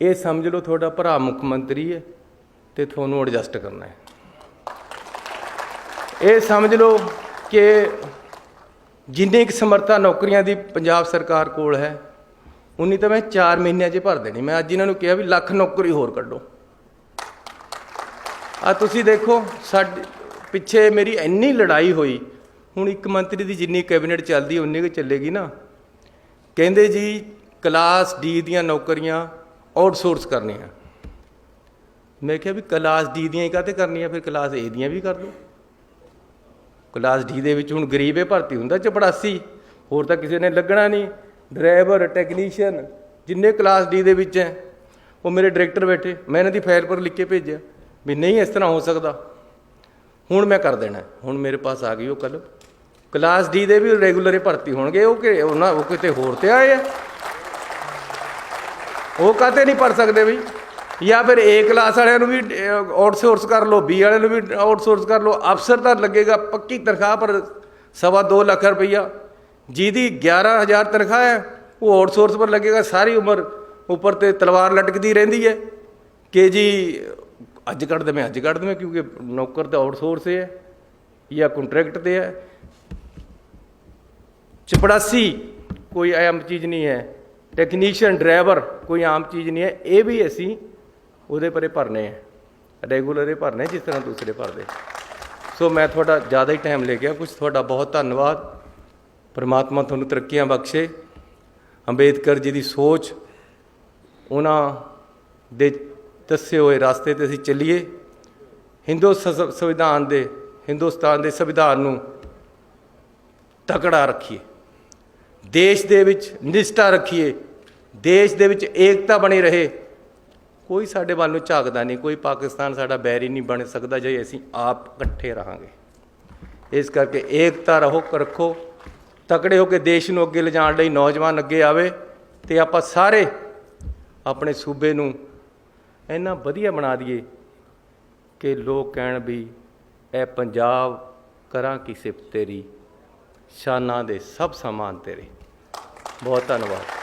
ਇਹ ਸਮਝ ਲਓ ਤੁਹਾਡਾ ਭਰਾ ਮੁੱਖ ਮੰਤਰੀ ਹੈ ਅਤੇ ਤੁਹਾਨੂੰ ਐਡਜਸਟ ਕਰਨਾ ਹੈ। ਇਹ ਸਮਝ ਲਓ ਕਿ ਜਿੰਨੀ ਕੁ ਸਮਰੱਥਾ ਨੌਕਰੀਆਂ ਦੀ ਪੰਜਾਬ ਸਰਕਾਰ ਕੋਲ ਹੈ, ਉਨੀ ਤਾਂ ਮੈਂ 4 ਮਹੀਨਿਆਂ 'ਚ ਭਰ ਦੇਣੀ। ਮੈਂ ਅੱਜ ਇਹਨਾਂ ਨੂੰ ਕਿਹਾ ਵੀ 1,00,000 ਨੌਕਰੀ ਹੋਰ ਕੱਢੋ। ਆ ਤੁਸੀਂ ਦੇਖੋ ਸਾਡੇ ਪਿੱਛੇ ਮੇਰੀ ਇੰਨੀ ਲੜਾਈ ਹੋਈ। ਹੁਣ ਇੱਕ ਮੰਤਰੀ ਦੀ ਜਿੰਨੀ ਕੈਬਨਿਟ ਚੱਲਦੀ ਉਨੀ ਕੁ ਚੱਲੇਗੀ ਨਾ। ਕਹਿੰਦੇ ਜੀ ਕਲਾਸ D ਦੀਆਂ ਨੌਕਰੀਆਂ ਆਊਟਸੋਰਸ ਕਰਨੀਆਂ। ਮੈਂ ਕਿਹਾ ਵੀ ਕਲਾਸ D ਦੀਆਂ ਹੀ ਕਾਹਤੇ ਕਰਨੀਆਂ, ਫਿਰ ਕਲਾਸ A ਦੀਆਂ ਵੀ ਕਰ ਲਓ। ਕਲਾਸ D ਦੇ ਵਿੱਚ ਹੁਣ ਗਰੀਬ ਇਹ ਭਰਤੀ ਹੁੰਦਾ, ਚਪੜਾਸੀ, ਹੋਰ ਤਾਂ ਕਿਸੇ ਨੇ ਲੱਗਣਾ ਨਹੀਂ। ਡਰਾਈਵਰ, ਟੈਕਨੀਸ਼ੀਅਨ, ਜਿੰਨੇ ਕਲਾਸ D ਦੇ ਵਿੱਚ ਹੈ, ਉਹ ਮੇਰੇ ਡਾਇਰੈਕਟਰ ਬੈਠੇ। ਮੈਂ ਇਹਨਾਂ ਦੀ ਫਾਈਲ ਪਰ ਲਿਖ ਕੇ ਭੇਜਿਆ ਵੀ ਨਹੀਂ ਇਸ ਤਰ੍ਹਾਂ ਹੋ ਸਕਦਾ। ਹੁਣ ਮੈਂ ਕਰ ਦੇਣਾ। ਹੁਣ ਮੇਰੇ ਪਾਸ ਆ ਗਈ ਉਹ ਕੱਲ੍ਹ। ਕਲਾਸ D ਦੇ ਵੀ ਰੈਗੂਲਰ ਭਰਤੀ ਹੋਣਗੇ। ਉਹ ਕਿਤੇ ਹੋਰ 'ਤੇ ਆਏ ਆ, ਉਹ ਕਾਹਤੇ ਨਹੀਂ ਭਰ ਸਕਦੇ ਬਈ? ਜਾਂ ਫਿਰ A ਕਲਾਸ ਵਾਲਿਆਂ ਨੂੰ ਵੀ ਆਊਟਸੋਰਸ ਕਰ ਲਓ, B ਵਾਲਿਆਂ ਨੂੰ ਵੀ ਆਊਟਸੋਰਸ ਕਰ ਲਓ। ਅਫਸਰ ਤਾਂ ਲੱਗੇਗਾ ਪੱਕੀ ਤਨਖਾਹ ਪਰ 2.25 ਲੱਖ ਰੁਪਈਆ। ਜਿਹਦੀ 11,000 ਤਨਖਾਹ ਹੈ ਉਹ ਆਊਟਸੋਰਸ ਪਰ ਲੱਗੇਗਾ। ਸਾਰੀ ਉਮਰ ਉੱਪਰ 'ਤੇ ਤਲਵਾਰ ਲਟਕਦੀ ਰਹਿੰਦੀ ਹੈ ਕਿ ਜੀ ਅੱਜ ਕੱਢ ਦੇਵੇਂ, ਕਿਉਂਕਿ ਨੌਕਰ ਤਾਂ ਆਊਟਸੋਰਸ ਹੈ ਜਾਂ ਕੰਟਰੈਕਟ 'ਤੇ ਹੈ। ਚਪੜਾਸੀ ਕੋਈ ਆਮ ਚੀਜ਼ ਨਹੀਂ ਹੈ। ਟੈਕਨੀਸ਼ੀਅਨ, ਡਰਾਈਵਰ ਕੋਈ ਆਮ ਚੀਜ਼ ਨਹੀਂ ਹੈ। ਇਹ ਵੀ ਅਸੀਂ ਉਹਦੇ ਪਰੇ ਭਰਨੇ ਹੈ, ਰੈਗੂਲਰ ਇਹ ਭਰਨੇ ਜਿਸ ਤਰ੍ਹਾਂ ਦੂਸਰੇ ਭਰਦੇ। ਸੋ ਮੈਂ ਤੁਹਾਡਾ ਜ਼ਿਆਦਾ ਹੀ ਟਾਈਮ ਲੈ ਗਿਆ ਕੁਛ। ਤੁਹਾਡਾ ਬਹੁਤ ਧੰਨਵਾਦ। ਪਰਮਾਤਮਾ ਤੁਹਾਨੂੰ ਤਰੱਕੀਆਂ ਬਖਸ਼ੇ। ਅੰਬੇਦਕਰ ਜੀ ਦੀ ਸੋਚ, ਉਹਨਾਂ ਦੇ ਦੱਸੇ ਹੋਏ ਰਸਤੇ ਤੇ ਅਸੀਂ ਚੱਲੀਏ। ਹਿੰਦੁਸਤਾਨ ਦੇ ਸੰਵਿਧਾਨ ਨੂੰ ਤਕੜਾ ਰੱਖੀਏ, ਦੇਸ਼ ਦੇ ਵਿੱਚ ਨਿਸ਼ਠਾ ਰੱਖੀਏ, ਦੇਸ਼ ਦੇ ਵਿੱਚ ਏਕਤਾ ਬਣੀ ਰਹੇ। ਕੋਈ ਸਾਡੇ ਵੱਲ ਨੂੰ ਝਾਕਦਾ ਨਹੀਂ, ਕੋਈ ਪਾਕਿਸਤਾਨ ਸਾਡਾ ਬੈਰੀ ਨਹੀਂ ਬਣ ਸਕਦਾ ਜੇ ਅਸੀਂ ਆਪ ਇਕੱਠੇ ਰਹਾਂਗੇ। ਇਸ ਕਰਕੇ ਏਕਤਾ ਰੱਖੋ, ਤਕੜੇ ਹੋ ਕੇ ਦੇਸ਼ ਨੂੰ ਅੱਗੇ ਲਿਜਾਣ ਲਈ ਨੌਜਵਾਨ ਅੱਗੇ ਆਵੇ ਅਤੇ ਆਪਾਂ ਸਾਰੇ ਆਪਣੇ ਸੂਬੇ ਨੂੰ ਇੰਨਾ ਵਧੀਆ ਬਣਾ ਦਈਏ ਕਿ ਲੋਕ ਕਹਿਣ ਵੀ ਇਹ ਪੰਜਾਬ ਕਰਾਂ ਕੀ ਸਿਫਤ ਤੇਰੀ, ਸ਼ਾਨਾਂ ਦੇ ਸਭ ਸਮਾਨ ਤੇਰੇ। ਬਹੁਤ ਧੰਨਵਾਦ।